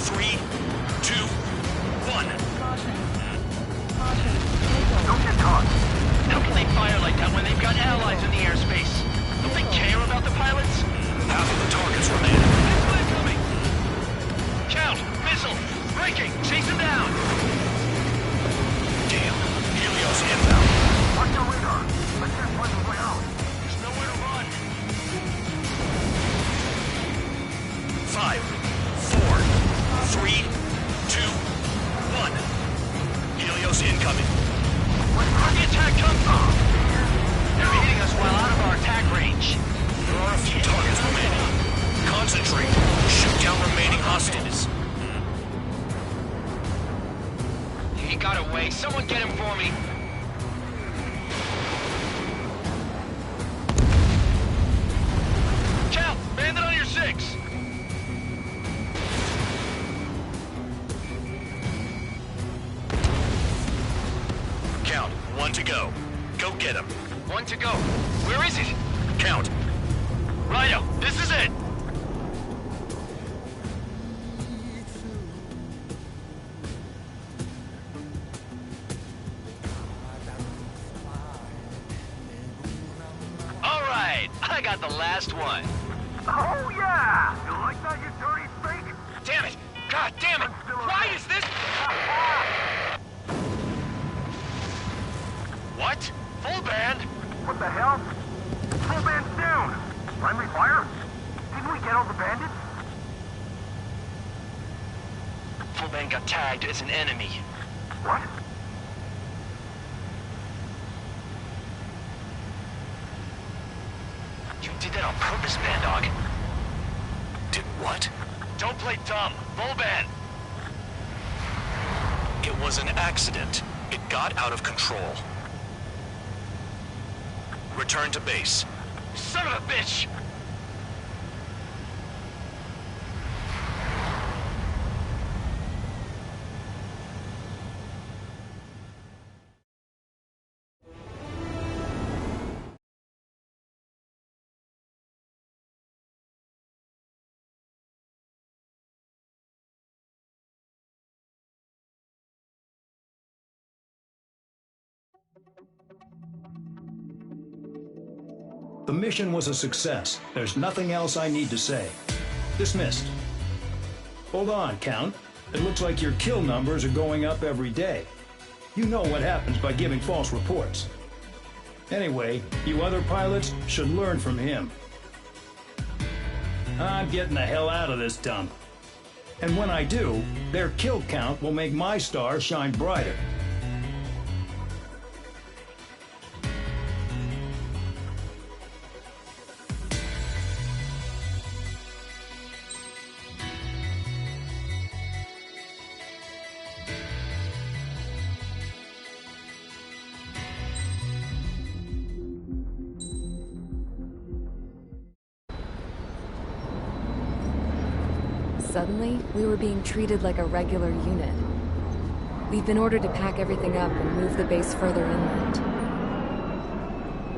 three, two, one. Caution. Caution. Don't get caught. How can they fire like that when they've got allies in the airspace? Don't they care about the pilots? Half of the targets remain. Missile incoming! Count! Missile! Breaking! Chase him down! Damn. Helios inbound. Watch your radar. I can't find a way out. There's nowhere to run. Five, four, three, two, one. Helios incoming. Where'd the attack come from? They're hitting us while out of our attack range. There are a few targets remaining. Concentrate. Shoot down remaining hostiles. He got away. Someone get him for me. Count! Bandit on your six! Count. One to go. Go get him. One to go. Where is it? Count. Rhino, this is it! Alright, I got the last one. Oh, yeah! You like that, you dirty fake? Damn it! God damn it! Why is this... What? Full band? What the hell? Full band's down! Friendly fire? Didn't we get all the bandits? Full band got tagged as an enemy. What? You did that on purpose, Bandog. Did what? Don't play dumb. Full band. It was an accident. It got out of control. Return to base. Son of a bitch! The mission was a success. There's nothing else I need to say. Dismissed. Hold on, Count. It looks like your kill numbers are going up every day. You know what happens by giving false reports. Anyway, you other pilots should learn from him. I'm getting the hell out of this dump. And when I do, their kill count will make my star shine brighter. suddenly, we were being treated like a regular unit. We've been ordered to pack everything up and move the base further inland.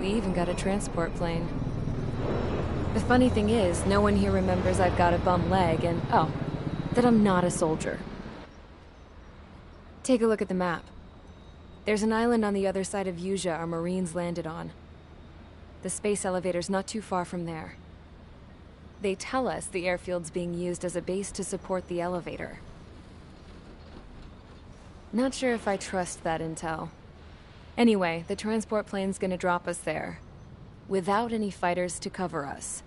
We even got a transport plane. The funny thing is, no one here remembers I've got a bum leg and, oh, that I'm not a soldier. Take a look at the map. There's an island on the other side of Usea our Marines landed on. The space elevator's not too far from there. They tell us the airfield's being used as a base to support the elevator. Not sure if I trust that intel. Anyway, the transport plane's gonna drop us there, without any fighters to cover us.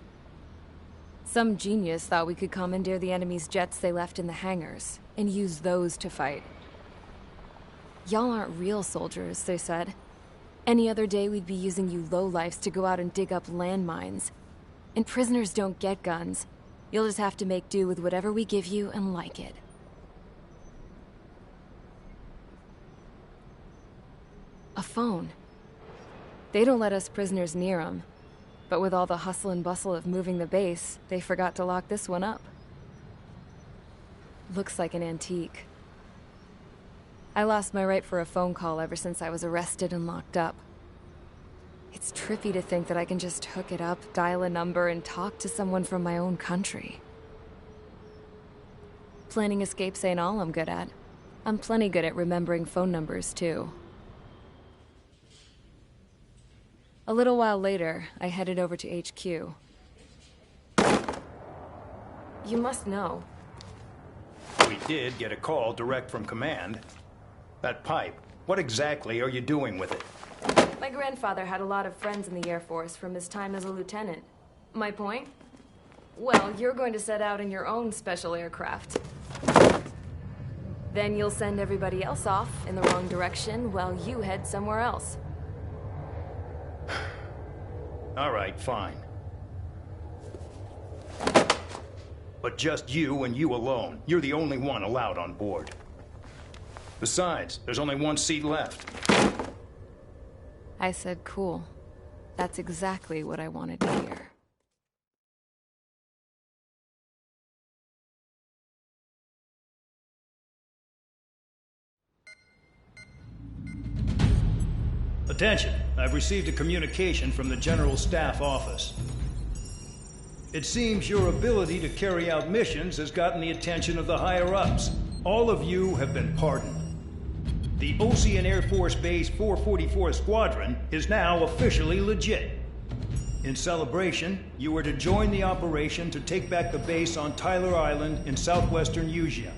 Some genius thought we could commandeer the enemy's jets they left in the hangars, and use those to fight. Y'all aren't real soldiers, they said. Any other day we'd be using you lowlifes to go out and dig up landmines. And prisoners don't get guns. You'll just have to make do with whatever we give you and like it. A phone. They don't let us prisoners near them. But with all the hustle and bustle of moving the base, they forgot to lock this one up. Looks like an antique. I lost my right for a phone call ever since I was arrested and locked up. It's trippy to think that I can just hook it up, dial a number, and talk to someone from my own country. Planning escapes ain't all I'm good at. I'm plenty good at remembering phone numbers, too. A little while later, I headed over to HQ. You must know. We did get a call direct from command. That pipe, what exactly are you doing with it? My grandfather had a lot of friends in the Air Force from his time as a lieutenant. My point? Well, you're going to set out in your own special aircraft. Then you'll send everybody else off in the wrong direction while you head somewhere else. All right, fine. But just you and you alone. You're the only one allowed on board. Besides, there's only one seat left. I said cool. That's exactly what I wanted to hear. Attention, I've received a communication from the General Staff Office. It seems your ability to carry out missions has gotten the attention of the higher-ups. All of you have been pardoned. The Ocean Air Force Base 444 Squadron is now officially legit. In celebration, you are to join the operation to take back the base on Tyler Island in southwestern Usea.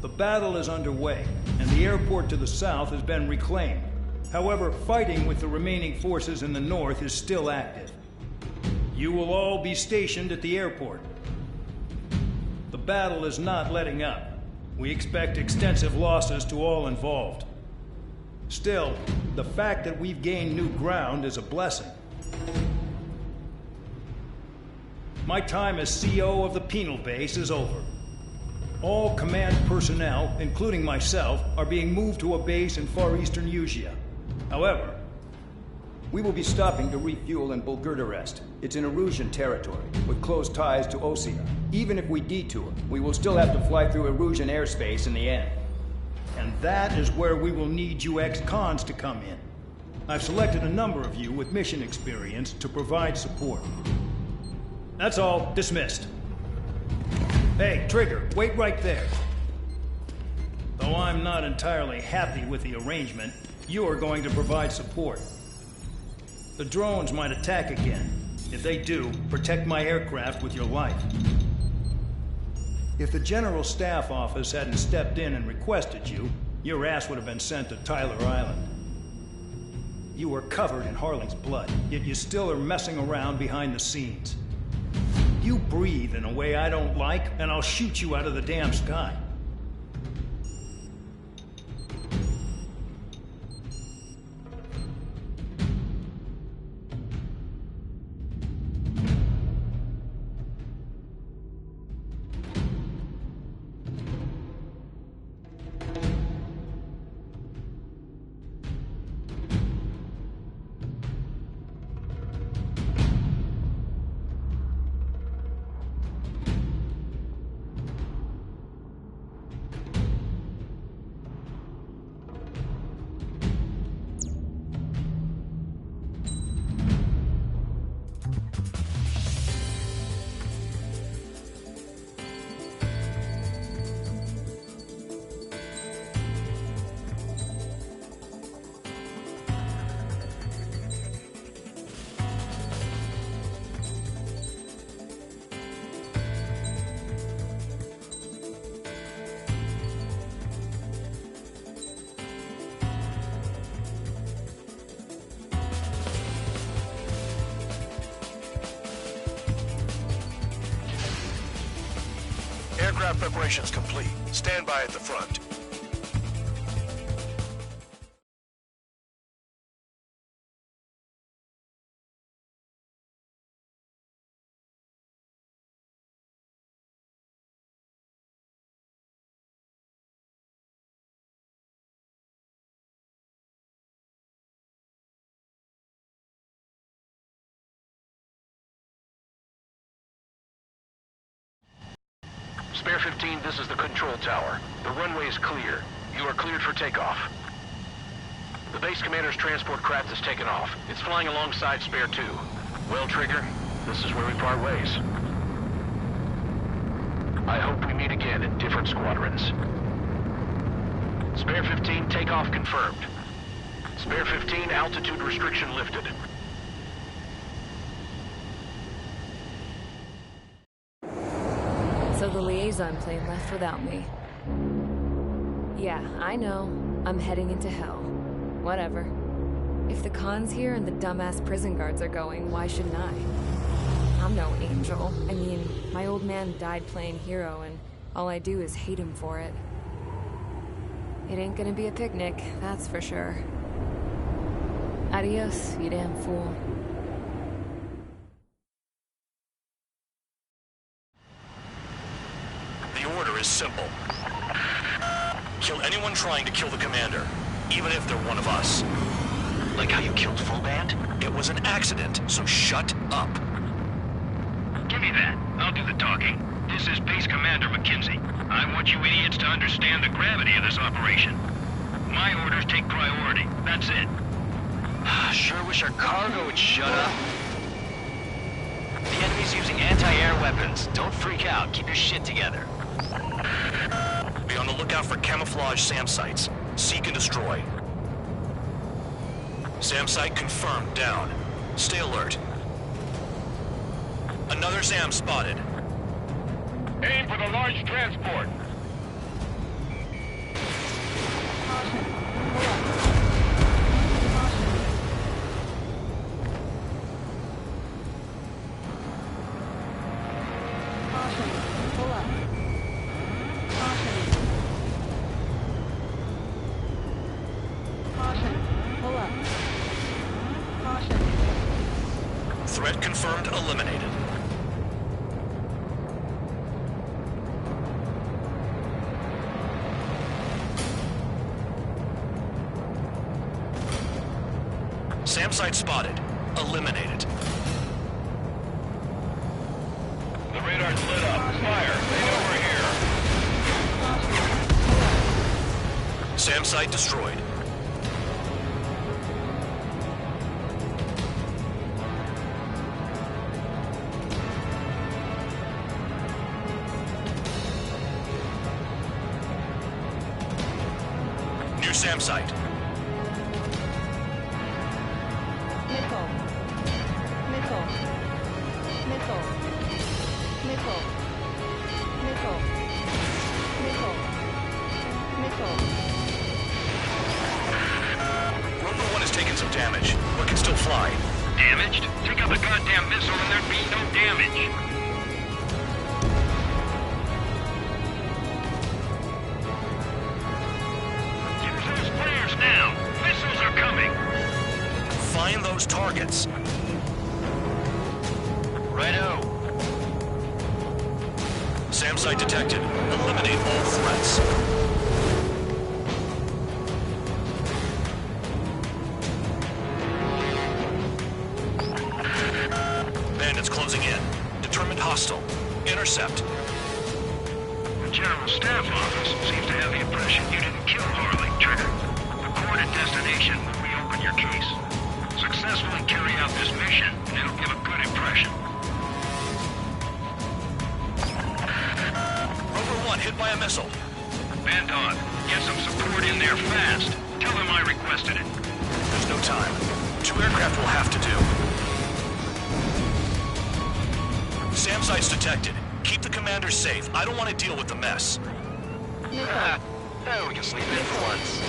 The battle is underway, and the airport to the south has been reclaimed. However, fighting with the remaining forces in the north is still active. You will all be stationed at the airport. The battle is not letting up. We expect extensive losses to all involved. Still, the fact that we've gained new ground is a blessing. My time as CO of the penal base is over. All command personnel, including myself, are being moved to a base in far eastern Usea. However, we will be stopping to refuel in Bulgurdarest. It's in Erusian territory, with close ties to Osea. Even if we detour, we will still have to fly through Erusian airspace in the end. And that is where we will need you ex-cons to come in. I've selected a number of you with mission experience to provide support. That's all. Dismissed. Hey, Trigger, wait right there. Though I'm not entirely happy with the arrangement, you are going to provide support. The drones might attack again. If they do, protect my aircraft with your life. If the General Staff Office hadn't stepped in and requested you, your ass would have been sent to Tyler Island. You were covered in Harling's blood, yet you still are messing around behind the scenes. You breathe in a way I don't like, and I'll shoot you out of the damn sky. Aircraft preparations complete. Stand by at the front. Spare 15, this is the control tower. The runway is clear. You are cleared for takeoff. The base commander's transport craft has taken off. It's flying alongside Spare 2. Well, Trigger, this is where we part ways. I hope we meet again in different squadrons. Spare 15, takeoff confirmed. Spare 15, altitude restriction lifted. So the liaison plane left without me. Yeah, I know. I'm heading into hell. Whatever. If the Khan's here and the dumbass prison guards are going, why shouldn't I? I'm no angel. I mean, my old man died playing hero, and all I do is hate him for it. It ain't gonna be a picnic, that's for sure. Adios, you damn fool. The order is simple. Kill anyone trying to kill the commander, even if they're one of us. Like how you killed Full Band? It was an accident, so shut up. Give me that. I'll do the talking. This is Base Commander McKenzie. I want you idiots to understand the gravity of this operation. My orders take priority. That's it. Sure wish our cargo would shut up. The enemy's using anti-air weapons. Don't freak out. Keep your shit together. Be on the lookout for camouflage SAM sites. Seek and destroy. SAM site confirmed down. Stay alert. Another SAM spotted. Aim for the large transport. Threat confirmed, eliminated. SAM site spotted. Eliminated. The radar's lit up. Fire. They know we're here. SAM site destroyed. New SAM site. Missile. Missile. Missile. Missile. Missile. Missile. Missile. Rover 1 has taken some damage, but can still fly. Damaged? Take out the goddamn missile and there'd be no damage. Use those flares now. Missiles are coming. Find those targets. Righto. SAM site detected. Eliminate all threats. Bandits closing in. Determined hostile. Intercept. The General Staff Office seems to have the impression you didn't kill Harley, Trigger. Report at destination will reopen your case. Successfully carry out this mission, and it'll give a good impression. Rover 1 hit by a missile. Bandog, get some support in there fast. Tell them I requested it. There's no time. 2 aircraft will have to do. SAM site's detected. Keep the commander safe. I don't want to deal with the mess. Oh, we can sleep in for once.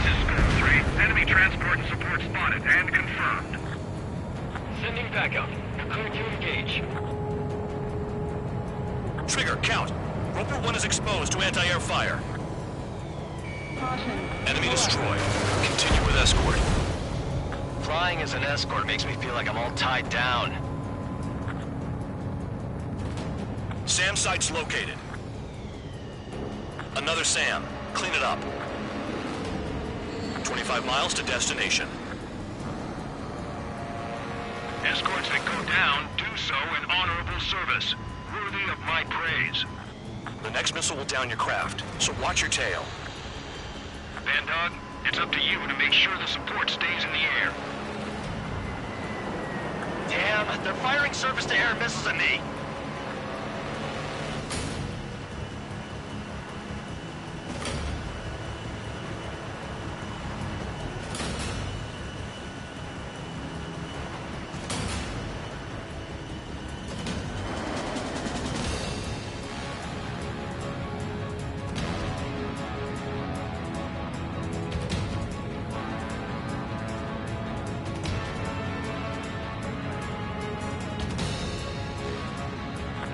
This is Squad 3. Enemy transport and support spotted and confirmed. Sending backup. Clear to engage. Trigger, count. Roper 1 is exposed to anti-air fire. Caution. Enemy destroyed. Continue with escort. Flying as an escort makes me feel like I'm all tied down. SAM site's located. Another SAM. Clean it up. 25 miles to destination. Escorts that go down do so in honorable service, worthy of my praise. The next missile will down your craft, so watch your tail. Bandog, it's up to you to make sure the support stays in the air. Damn, they're firing surface-to-air missiles at me.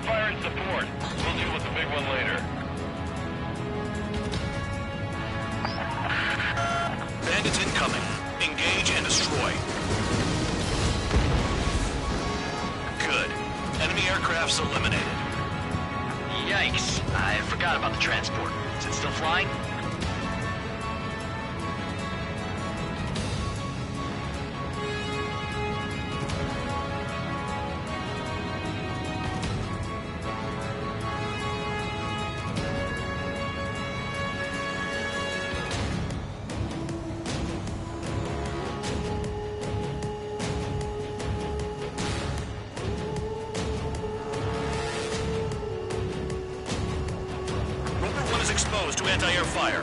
Firing support. We'll deal with the big one later. Bandits incoming. Engage and destroy. Good. Enemy aircraft's eliminated. Yikes. I forgot about the transport. Is it still flying? Roper 1 is exposed to anti-air fire.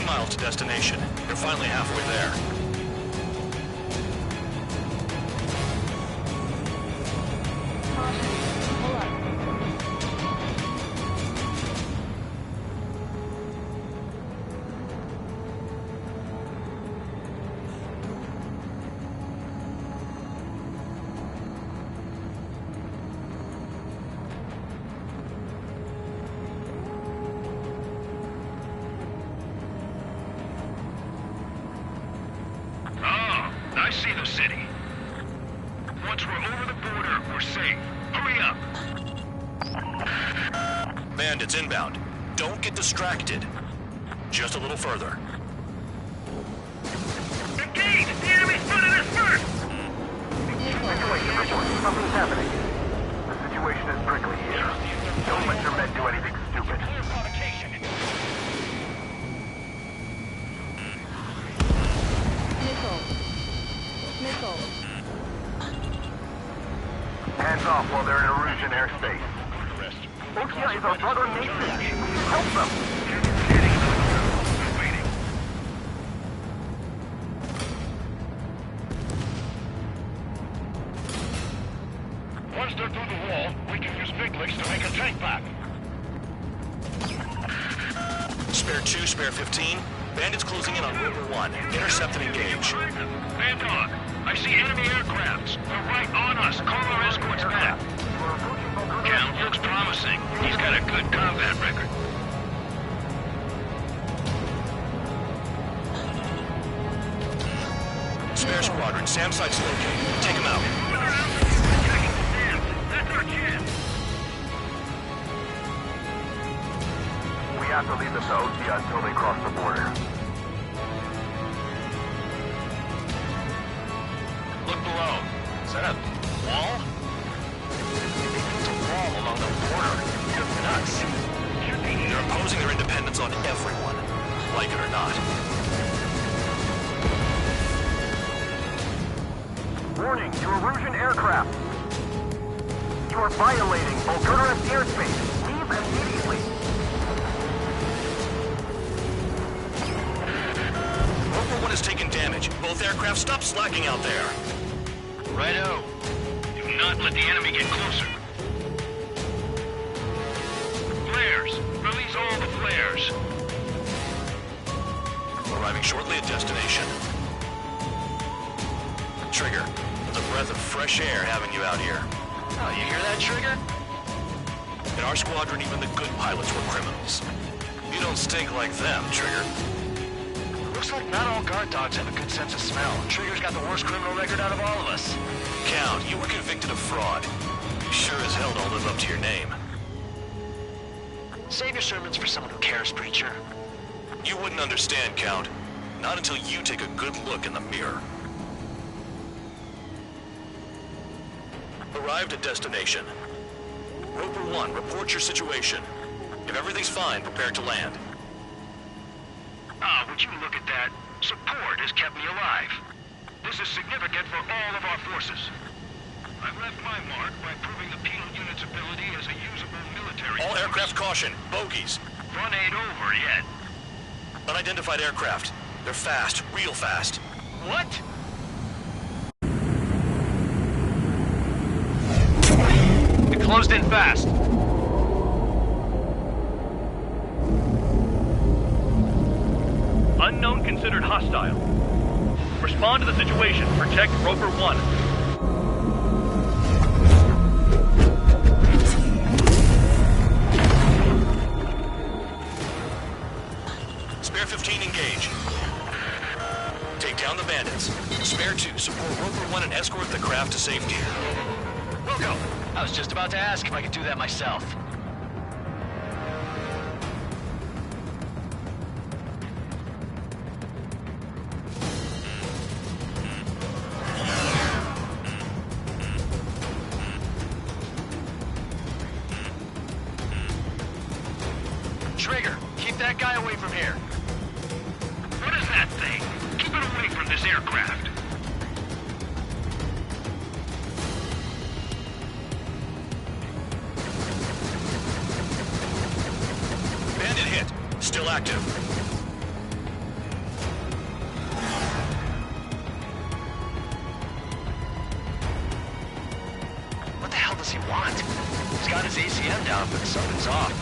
Miles to destination. You're finally halfway there. I see the city. Once we're over the border, we're safe. Hurry up. Bandits inbound. Don't get distracted. Just a little further. Engage! The enemy's spotted us first! Situation report. Something's happening. The situation is prickly here. Don't let your men do anything stupid. Missile. Hands off while they're in Erusian airspace. Okia is our brother nation. Help them! Once they're through the wall, we can use big licks to make a tank back. Spare 2, spare 15. Bandits closing in on Roper 1. Intercept and engage. Bandog, I see enemy aircrafts. They're right on us. Call our escorts back. Count looks promising. He's got a good combat record. Spare squadron. SAM site's located. Take him out. That's our chance. We have to leave them to Okia until they cross the border. Look below. Is that a wall? It's a wall along the border. You're nuts. They're imposing their independence on everyone, like it or not. Warning, you Erusian aircraft. You are violating Bulgarian airspace. Leave immediately. Roper 1 is taking aircraft. Stop slacking out there. Righto. Do not let the enemy get closer. Flares. Release all the flares. Arriving shortly at destination. Trigger, it's a breath of fresh air having you out here. Oh, you hear that, Trigger? In our squadron, even the good pilots were criminals. You don't stink like them, Trigger. Looks like not all guard dogs have a good sense of smell. Trigger's got the worst criminal record out of all of us. Count, you were convicted of fraud. You sure as hell don't live up to your name. Save your sermons for someone who cares, preacher. You wouldn't understand, Count. Not until you take a good look in the mirror. Arrived at destination. Roper 1, report your situation. If everything's fine, prepare to land. Ah, would you look at that? Support has kept me alive. This is significant for all of our forces. I've left my mark by proving the penal unit's ability as a usable military All force. aircraft caution. Bogies. Fun ain't over yet. Unidentified aircraft. They're fast. Real fast. What? It closed in fast. Unknown considered hostile. Respond to the situation. Protect Roper 1. Spare 15, engage. Take down the bandits. Spare 2, support Roper 1 and escort the craft to safety. Wilco, I was just about to ask if I could do that myself. Trigger, keep that guy away from here. What is that thing? Keep it away from this aircraft. Bandit hit. Still active. What the hell does he want? He's got his ACM down, but something's off.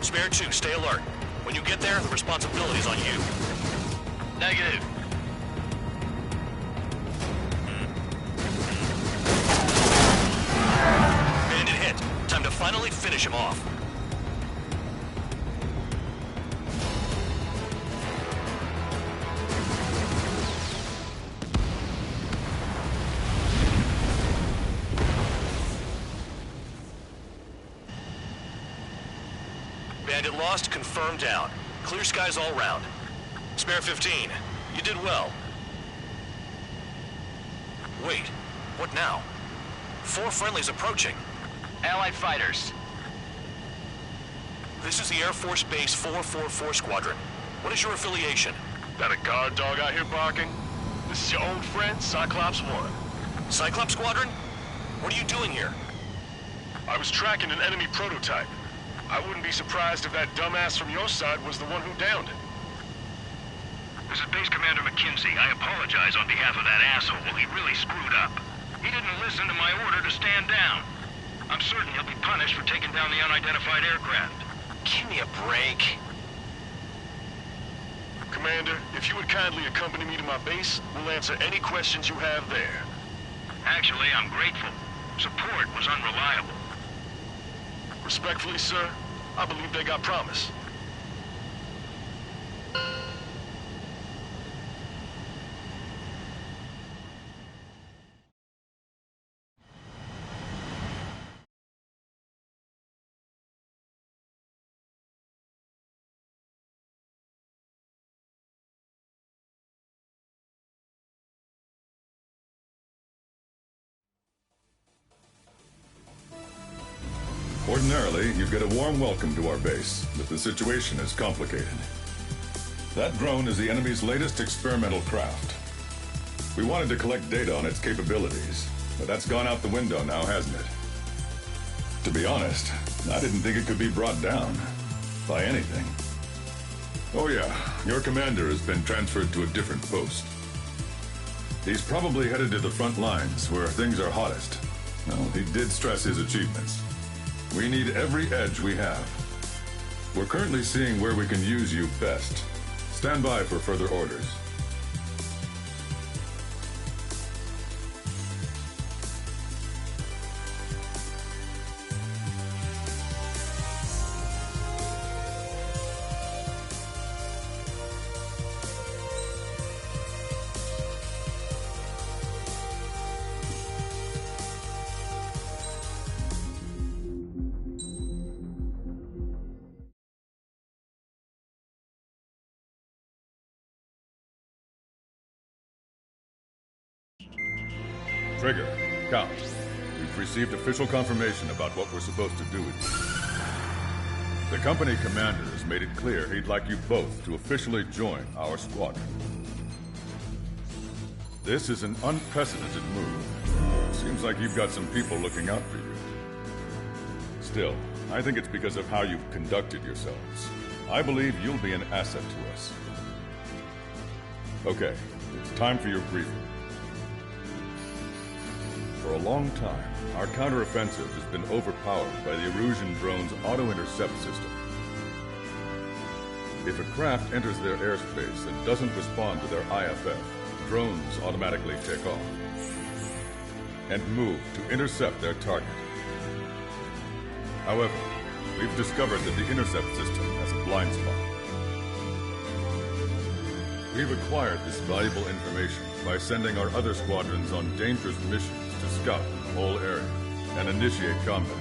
Spare 2, stay alert. When you get there, the responsibility's on you. Negative. Bandit hit. Time to finally finish him off. Bandit lost, confirmed down. Clear skies all round. Spare 15. You did well. Wait, what now? 4 friendlies approaching. Allied fighters. This is the Air Force Base 444 Squadron. What is your affiliation? That a guard dog out here barking? This is your old friend, Cyclops 1. Cyclops Squadron? What are you doing here? I was tracking an enemy prototype. I wouldn't be surprised if that dumbass from your side was the one who downed it. This is Base Commander McKinsey. I apologize on behalf of that asshole. He really screwed up. He didn't listen to my order to stand down. I'm certain he'll be punished for taking down the unidentified aircraft. Give me a break. Commander, if you would kindly accompany me to my base, we'll answer any questions you have there. Actually, I'm grateful. Support was unreliable. Respectfully, sir, I believe they got promise. Ordinarily, you'd get a warm welcome to our base, but the situation is complicated. That drone is the enemy's latest experimental craft. We wanted to collect data on its capabilities, but that's gone out the window now, hasn't it? To be honest, I didn't think it could be brought down by anything. Oh yeah, your commander has been transferred to a different post. He's probably headed to the front lines, where things are hottest. Well, he did stress his achievements. We need every edge we have. We're currently seeing where we can use you best. Stand by for further orders. Trigger, Count. We've received official confirmation about what we're supposed to do with you. The company commander has made it clear he'd like you both to officially join our squadron. This is an unprecedented move. Seems like you've got some people looking out for you. Still, I think it's because of how you've conducted yourselves. I believe you'll be an asset to us. Okay, it's time for your briefing. For a long time, our counteroffensive has been overpowered by the Erusian drone's auto-intercept system. If a craft enters their airspace and doesn't respond to their IFF, drones automatically take off and move to intercept their target. However, we've discovered that the intercept system has a blind spot. We've acquired this valuable information by sending our other squadrons on dangerous missions to scout the whole area and initiate combat.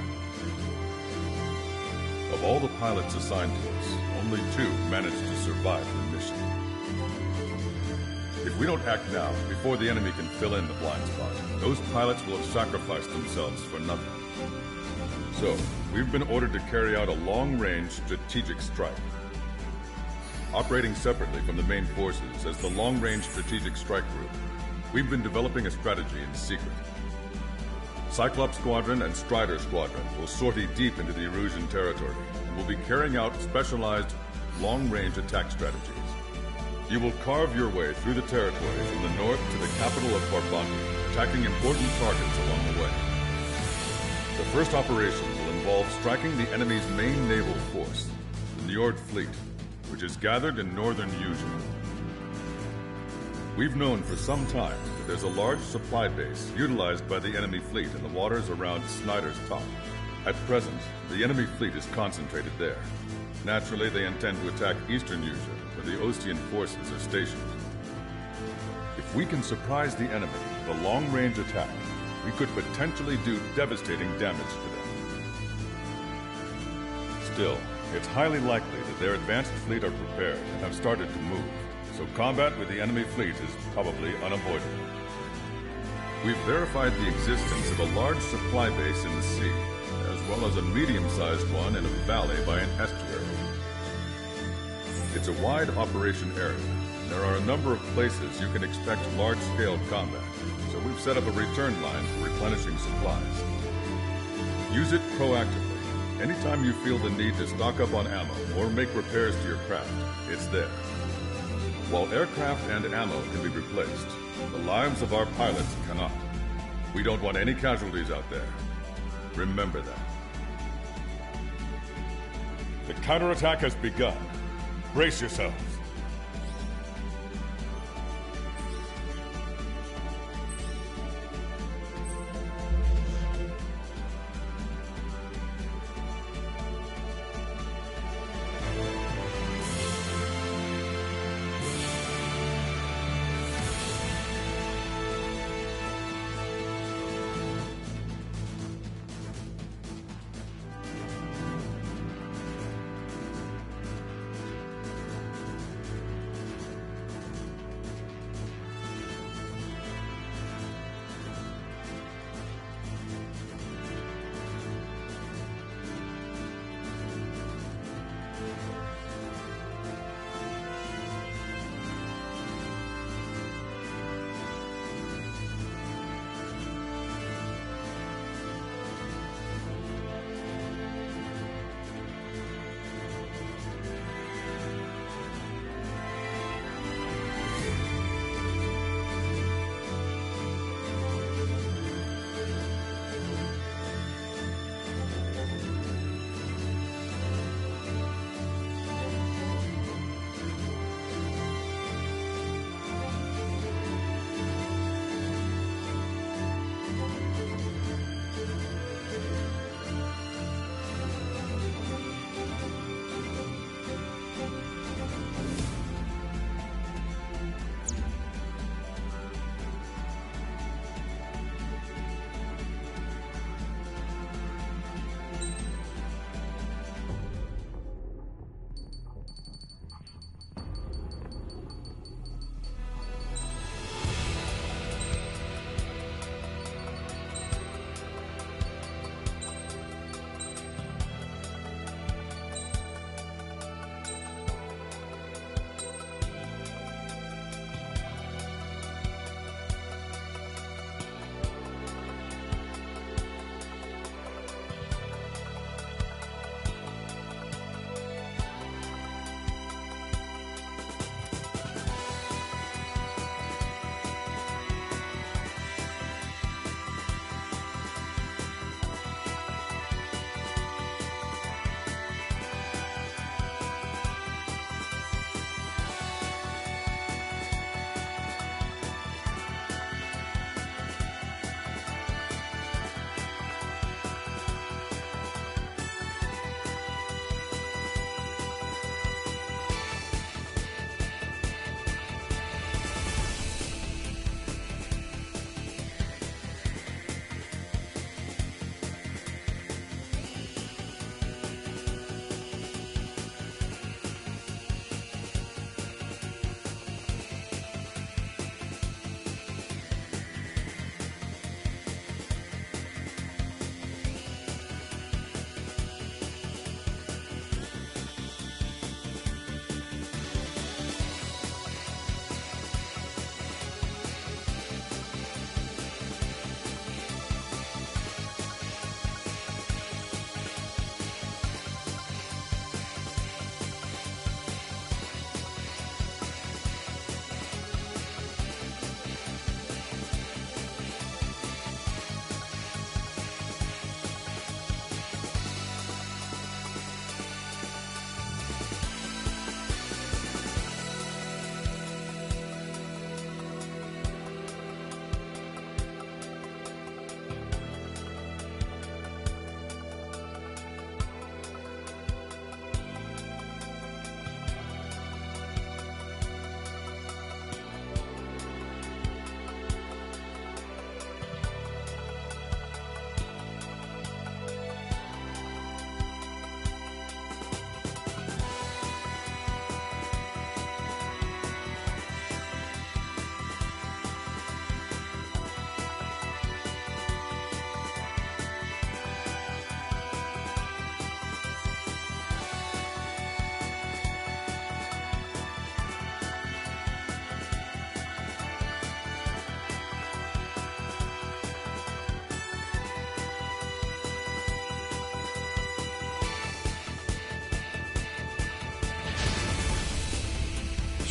Of all the pilots assigned to us, only 2 managed to survive the mission. If we don't act now, before the enemy can fill in the blind spot, those pilots will have sacrificed themselves for nothing. So, we've been ordered to carry out a long-range strategic strike. Operating separately from the main forces as the Long-Range Strategic Strike Group, we've been developing a strategy in secret. Cyclops Squadron and Strider Squadron will sortie deep into the Erusian territory and will be carrying out specialized long-range attack strategies. You will carve your way through the territory from the north to the capital of Farbanti, attacking important targets along the way. The first operation will involve striking the enemy's main naval force, the Njord Fleet, which is gathered in northern Eugene. We've known for some time that there's a large supply base utilized by the enemy fleet in the waters around Snyder's Top. At present, the enemy fleet is concentrated there. Naturally, they intend to attack eastern Eugene, where the Ostian forces are stationed. If we can surprise the enemy with a long-range attack, we could potentially do devastating damage to them. Still, it's highly likely that their advanced fleet are prepared and have started to move, so combat with the enemy fleet is probably unavoidable. We've verified the existence of a large supply base in the sea, as well as a medium-sized one in a valley by an estuary. It's a wide operation area, and there are a number of places you can expect large-scale combat, so we've set up a return line for replenishing supplies. Use it proactively. Anytime you feel the need to stock up on ammo or make repairs to your craft, it's there. While aircraft and ammo can be replaced, the lives of our pilots cannot. We don't want any casualties out there. Remember that. The counterattack has begun. Brace yourselves.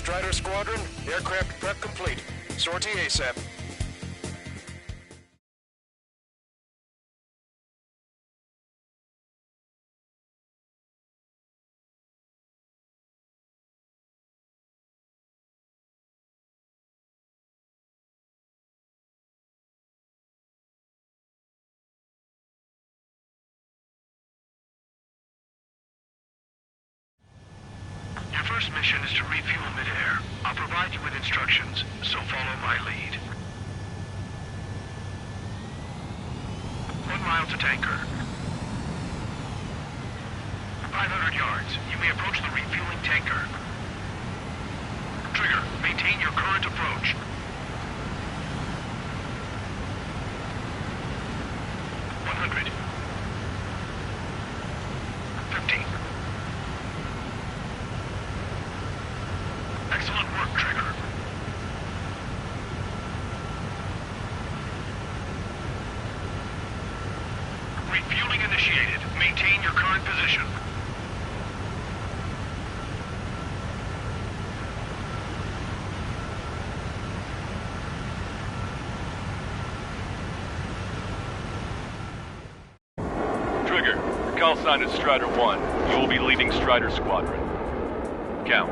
Strider Squadron, aircraft prep complete. Sortie ASAP. Your first mission is to refuel midair. I'll provide you with instructions, so follow my lead. 1 mile to tanker. 500 yards. You may approach the refueling tanker. Trigger, maintain your current approach. 100. 50. Excellent work, Trigger. Refueling initiated. Maintain your current position. Trigger, your call sign is Strider 1. You will be leading Strider Squadron. Count.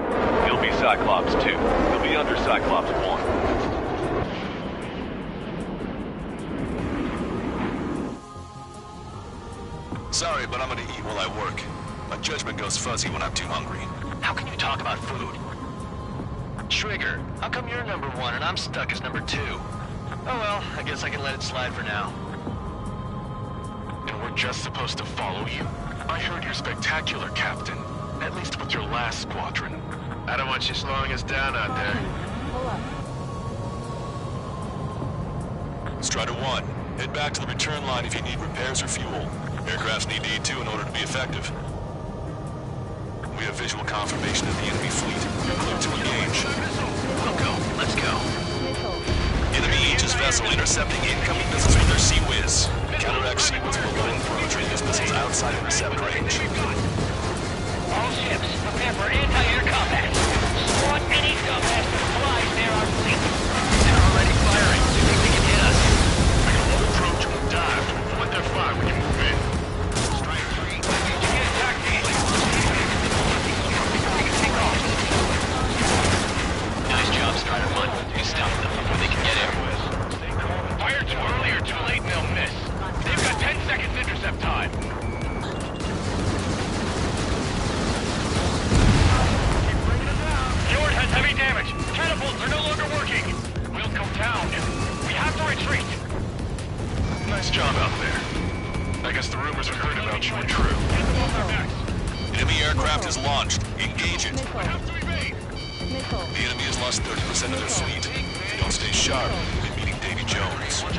You'll be Cyclops 2. You'll be under Cyclops 1. Sorry, but I'm gonna eat while I work. My judgment goes fuzzy when I'm too hungry. How can you talk about food? Trigger, how come you're number 1 and I'm stuck as number 2? Oh well, I guess I can let it slide for now. And we're just supposed to follow you? I heard you're spectacular, Captain. At least with your last squadron. I don't want you slowing us down out there. Pull up. Strider 1, head back to the return line if you need repairs or fuel. Aircrafts need E2 in order to be effective. We have visual confirmation of the enemy fleet. You're clear to engage. We'll go. Let's go. Missile. Enemy Aegis vessel intercepting incoming missiles with their Sea Whiz. Counteract Sea Whiz will go in for retrieve these missiles outside intercept range. All ships, prepare for anti-air combat. Squad any dumbass that flies near our fleet. They're already firing. Do you think they can hit us? I can hold approach and dive to avoid their fire when you move in. Strider 3, I need to get attack team. Take off. Nice job, Strider 1. You stopped them before they can get here. Fire too early or too late and they'll miss. They've got 10 seconds intercept time. Fjord has heavy damage. Catapults are no longer working. We'll go down. We have to retreat. Nice job out there. I guess the rumors we heard about you were true. Get them off their backs. Enemy aircraft is launched. Engage it. Missile. Have to evade. Missile. The enemy has lost 30% of their fleet. If you don't stay sharp, you'll be meeting Davy Jones. We're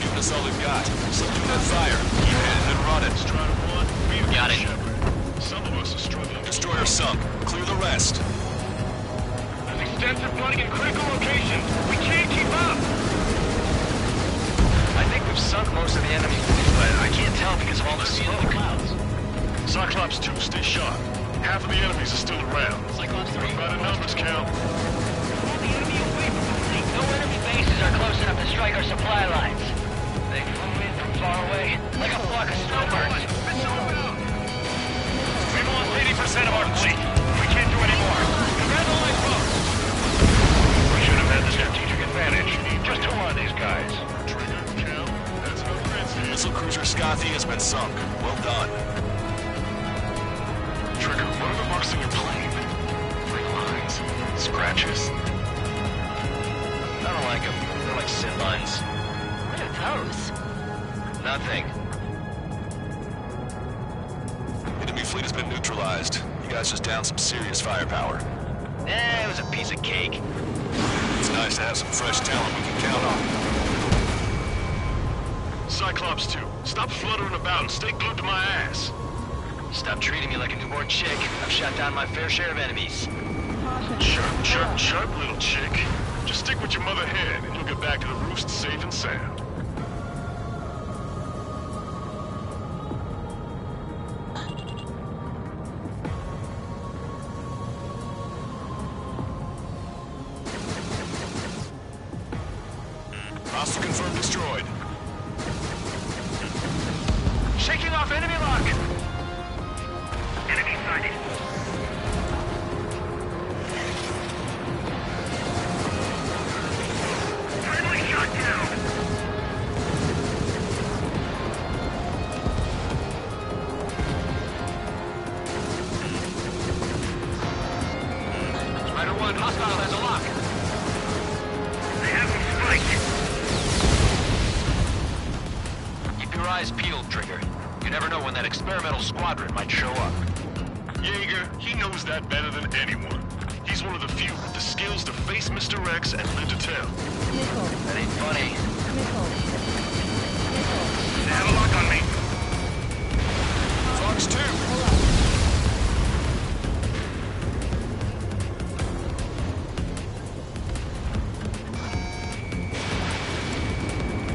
giving us all we've got. Subdue that fire. Keep heading and running. Strider 1, we've Got it. Some of us are struggling. Destroyer sunk. Clear the rest. There's extensive flooding in critical locations. We can't keep up. I think we've sunk most of the enemy fleet, but I can't tell because of all the smoke. Cyclops 2, stay sharp. Half of the enemies are still around. Cyclops 3. By the numbers count. Pull the enemy away from the fleet. No enemy bases are close enough to strike our supply lines. They flew in from far away, like a flock of snowbirds. We've lost 80% of our fleet. We can't do any more. Command the lifeboats. We should have had the strategic advantage. Just who are these guys? Trigger, count. That's no Prince here. Missile cruiser Scothy has been sunk. Well done. Trigger, what are the marks on your plane? Like lines? Scratches? I don't like them. They're like sit lines. What are those? Nothing. Enemy fleet has been neutralized. You guys just downed some serious firepower. It was a piece of cake. It's nice to have some fresh talent we can count on. Cyclops 2, stop fluttering about and stay glued to my ass. Stop treating me like a newborn chick. I've shot down my fair share of enemies. Chirp, chirp, chirp, little chick. Just stick with your mother hen and you'll get back to the roost safe and sound. destroyed. Shaking off enemy lock! Enemy sighted. Friendly shot down. Strider 1, hostile has a lock. They have me spiked. Keep your eyes peeled, Trigger. You never know when that experimental squadron might show up. Jaeger, he knows that better than anyone. He's one of the few with the skills to face Mr. X and live to tell. Nickel. That ain't funny. Nickel. Nickel. They have a lock on me. Fox 2. Pull up.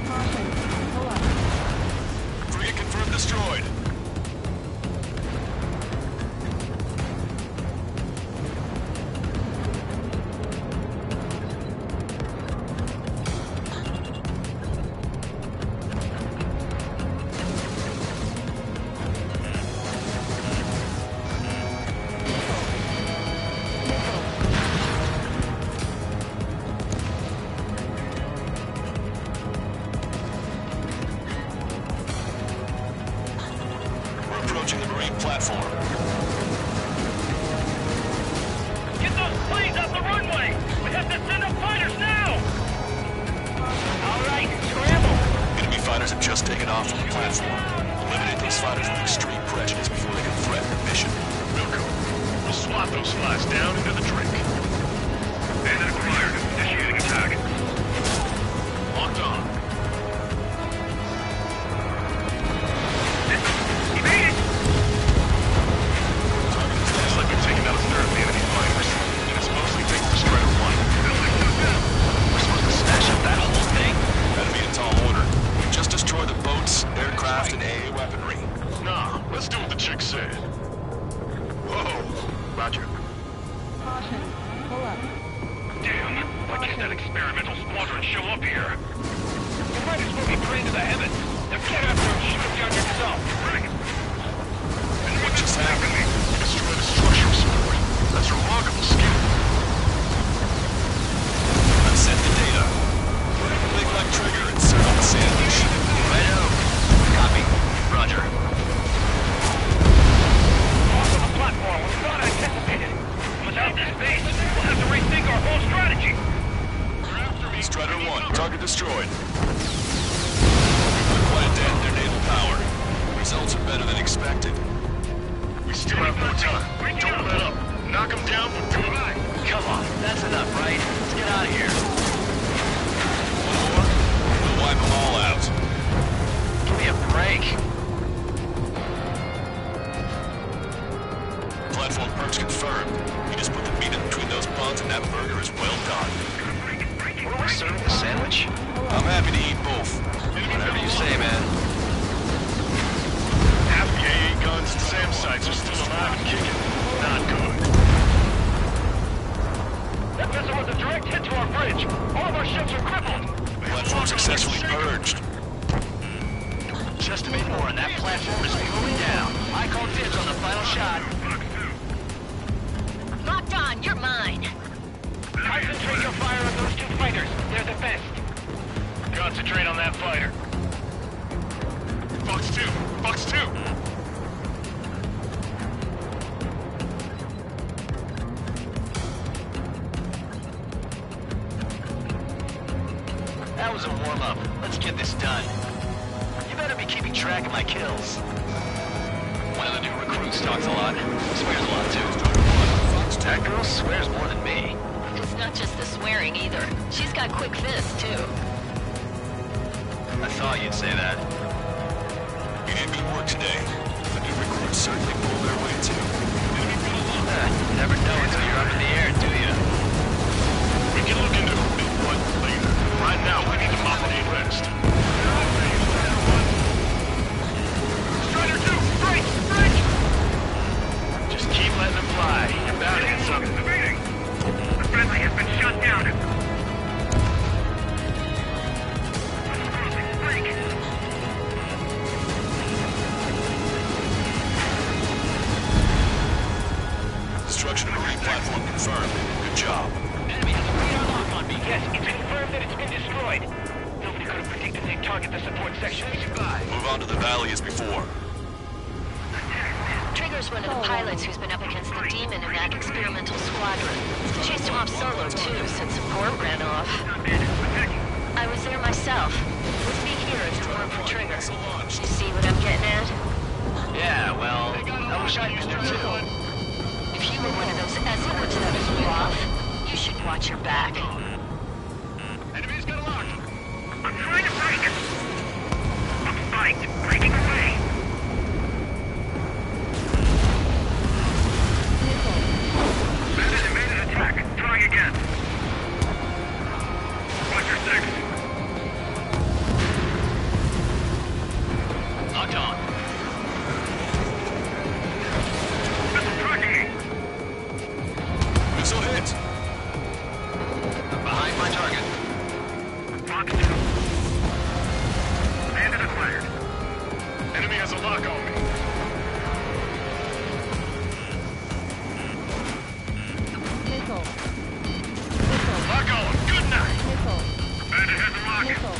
Caution. Pull up. Frigate confirmed destroyed. We're approaching the Marine platform. Get those planes off the runway. We have to send up fighters now. All right, scramble. Enemy fighters have just taken off from the platform. Eliminate those fighters with extreme prejudice before they can threaten the mission. Wilco, we'll swat those flies down into the drink. Bandit acquired. Initiating attack. Locked on. He made it. Looks like we've taken out a third of the enemy fighters. And it's mostly thanks to Strider 1. We're supposed to smash up that whole thing? That'd be a tall order. Just destroy the boats, aircraft, and AA weaponry. Nah, let's do what the chick said. Whoa. Roger. Caution. Pull up. Damn. Why can't that experimental squadron show up here? You might as well be praying to the heavens. Now get after him, shoot him down yourself. Right. And what just happened? Destroy the structural support. That's remarkable skill. I've sent the data. Big like Trigger and serve on the sandwich. Righto. Copy. Roger. Off on the platform was not anticipated. Without this base, we'll have to rethink our whole strategy. Strider 1, target destroyed. We've quite a dent in their naval power. Results are better than expected. We still have more time. Don't let up. Knock them down for good. Come on, that's enough, right? Let's get out of here. One more, we'll wipe them all out. Give me a break. Platform perks confirmed. You just put the meat in between those buns and that burger is well done. What are we serving, the sandwich? I'm happy to eat both. Whatever you say, man. Half the AA guns and SAM sites are still alive and kicking. Not good. That vessel was a direct hit to our bridge. All of our ships are crippled. Platform successfully purged. Just a bit more and that platform is moving down. I call dibs on the final shot. Locked on, you're mine. Concentrate your fire on those two fighters. They're the best. Concentrate on that fighter. Fox 2! Fox 2! That was a warm-up. Let's get this done. You better be keeping track of my kills. One of the new recruits talks a lot. Swears a lot, too. That girl swears more than me. It's not just the swearing either. She's got quick fists, too. I thought you'd say that. You did good work today. The new recruits certainly pulled their weight, too. You never know until you're up in the air, do you? We can look into who did what later. Right now, we need to mop up the rest. Strider 2! Break! Break! Just keep letting them fly. You're bound to hit something. The friendly has been shut down. Destruction of marine platform confirmed. Good job. Enemy has a radar lock on me. Yes, it's confirmed that it's been destroyed. Nobody could have predicted they'd target the support section. Move on to the valley as before. Trigger's one of the pilots who's been up against the demon in that experimental squadron. Chased him off solo, too, since support ran off. I was there myself. With me here if it weren't for Trigger. You see what I'm getting at? Yeah, well, I wish I used it too. If you were one of those escorts that flew off, you should watch your back. Enemy's got a lock. I'm trying to break it. I'm spiked. Breaking away. Bandit evaded attack. Trying again. Watch your six. Locked on. Missile tracking me. Missile hit. Behind my target. Fox 2. Bandit acquired. Enemy has a lock on me. Missile. Lock on. Good night. Missile. Bandit has a lock. Missile.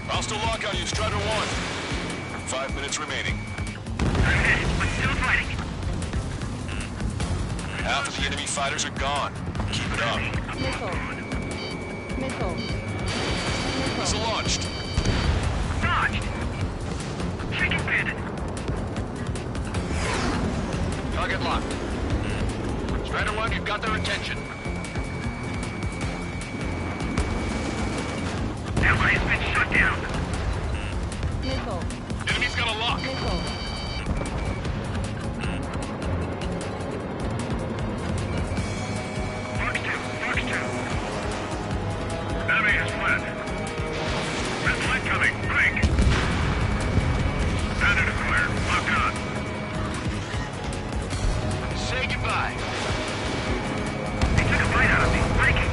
Hostile lock on you, Strider 1. 5 minutes remaining. I'm hit, but still fighting. Half of the enemy fighters are gone. Keep it up. Missile. Missile. Missile launched. Dodged. Taking bandit. Target locked. Strider 1, you've got their attention. Ally has been shut down. Missile. Enemy's got a lock. Missile. Fox 2. Fox 2. Enemy has fled. Missile incoming. Break. Bandit acquired. Lock on. Say goodbye. He took a bite out of me. Breaking.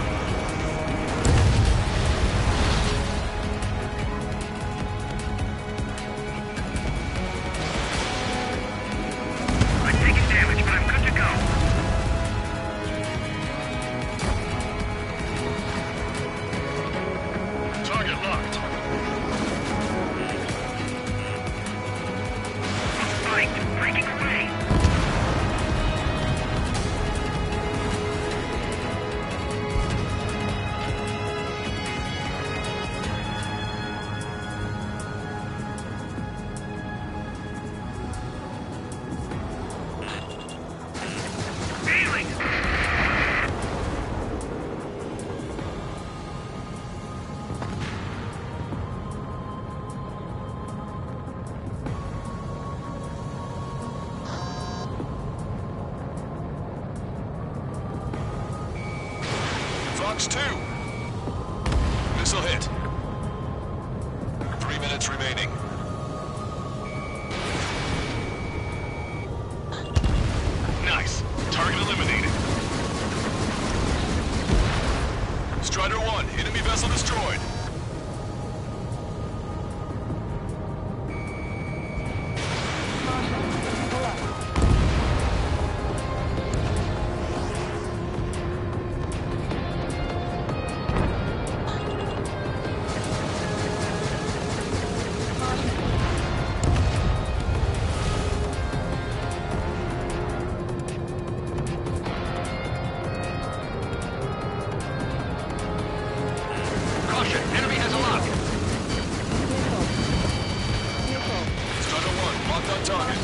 I'm taking damage, but I'm good to go. Target locked. I'm spiked. Breaking away. Healing. Fox 2. Missile hit. 3 minutes remaining. Nice. Target eliminated. Strider 1, enemy vessel destroyed. Pull up. Caution, enemy has a lock. Missile. Missile. Strider 1, locked on target.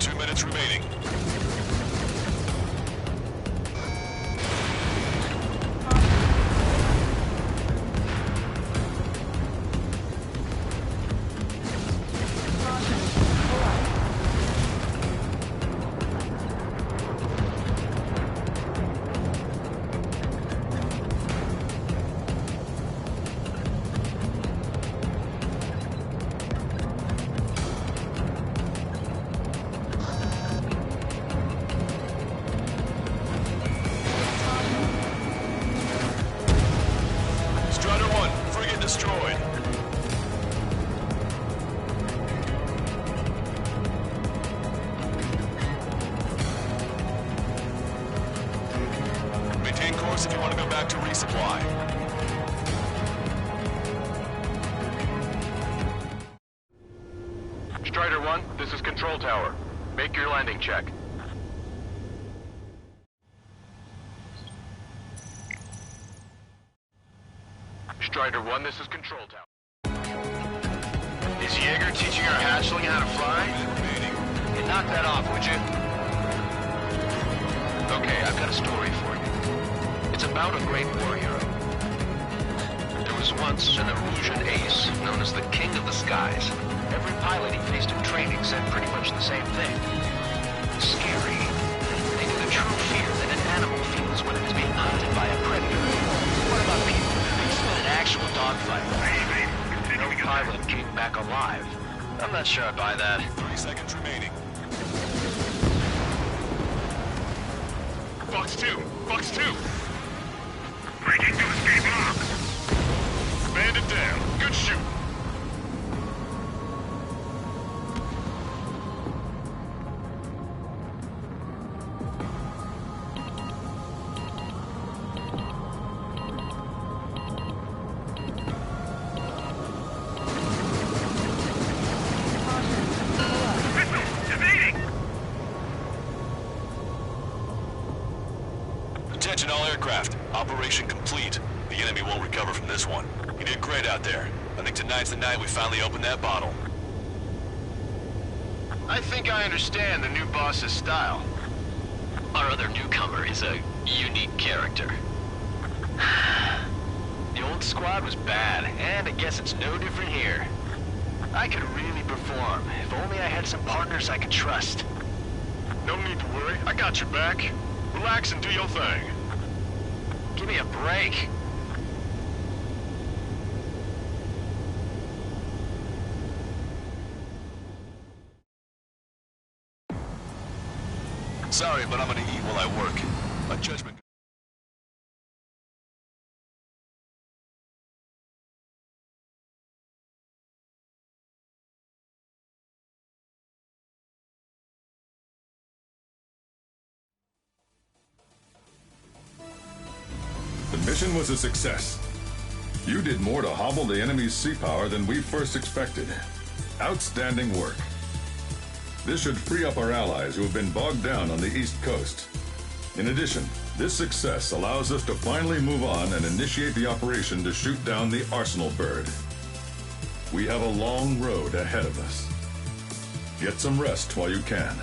Two minutes remaining. Pull up. doors if you want to go back to resupply. Strider 1, this is Control Tower. Make your landing check. Strider 1, this is Control Tower. Is Jaeger teaching our hatchling how to fly? Hey, knock that off, would you? Okay, I've got a story for you. It's about a great war hero. There was once an Erusian ace known as the King of the Skies. Every pilot he faced in training said pretty much the same thing. Scary. They knew the true fear that an animal feels when it is being hunted by a predator. What about people? In an actual dogfight. No pilot came back alive. I'm not sure I buy that. 30 seconds remaining. Fox 2! Fox 2! Breaking to escape lock. Bandit down. Good shoot. Attention all aircraft. Operation complete. The enemy won't recover from this one. You did great out there. I think tonight's the night we finally open that bottle. I think I understand the new boss's style. Our other newcomer is a unique character. The old squad was bad, and I guess it's no different here. I could really perform, if only I had some partners I could trust. No need to worry. I got your back. Relax and do your thing. Give me a break. Sorry, but I'm gonna eat while I work. My judgment... The mission was a success. You did more to hobble the enemy's sea power than we first expected. Outstanding work. This should free up our allies who have been bogged down on the East Coast. In addition, this success allows us to finally move on and initiate the operation to shoot down the Arsenal bird. We have a long road ahead of us. Get some rest while you can.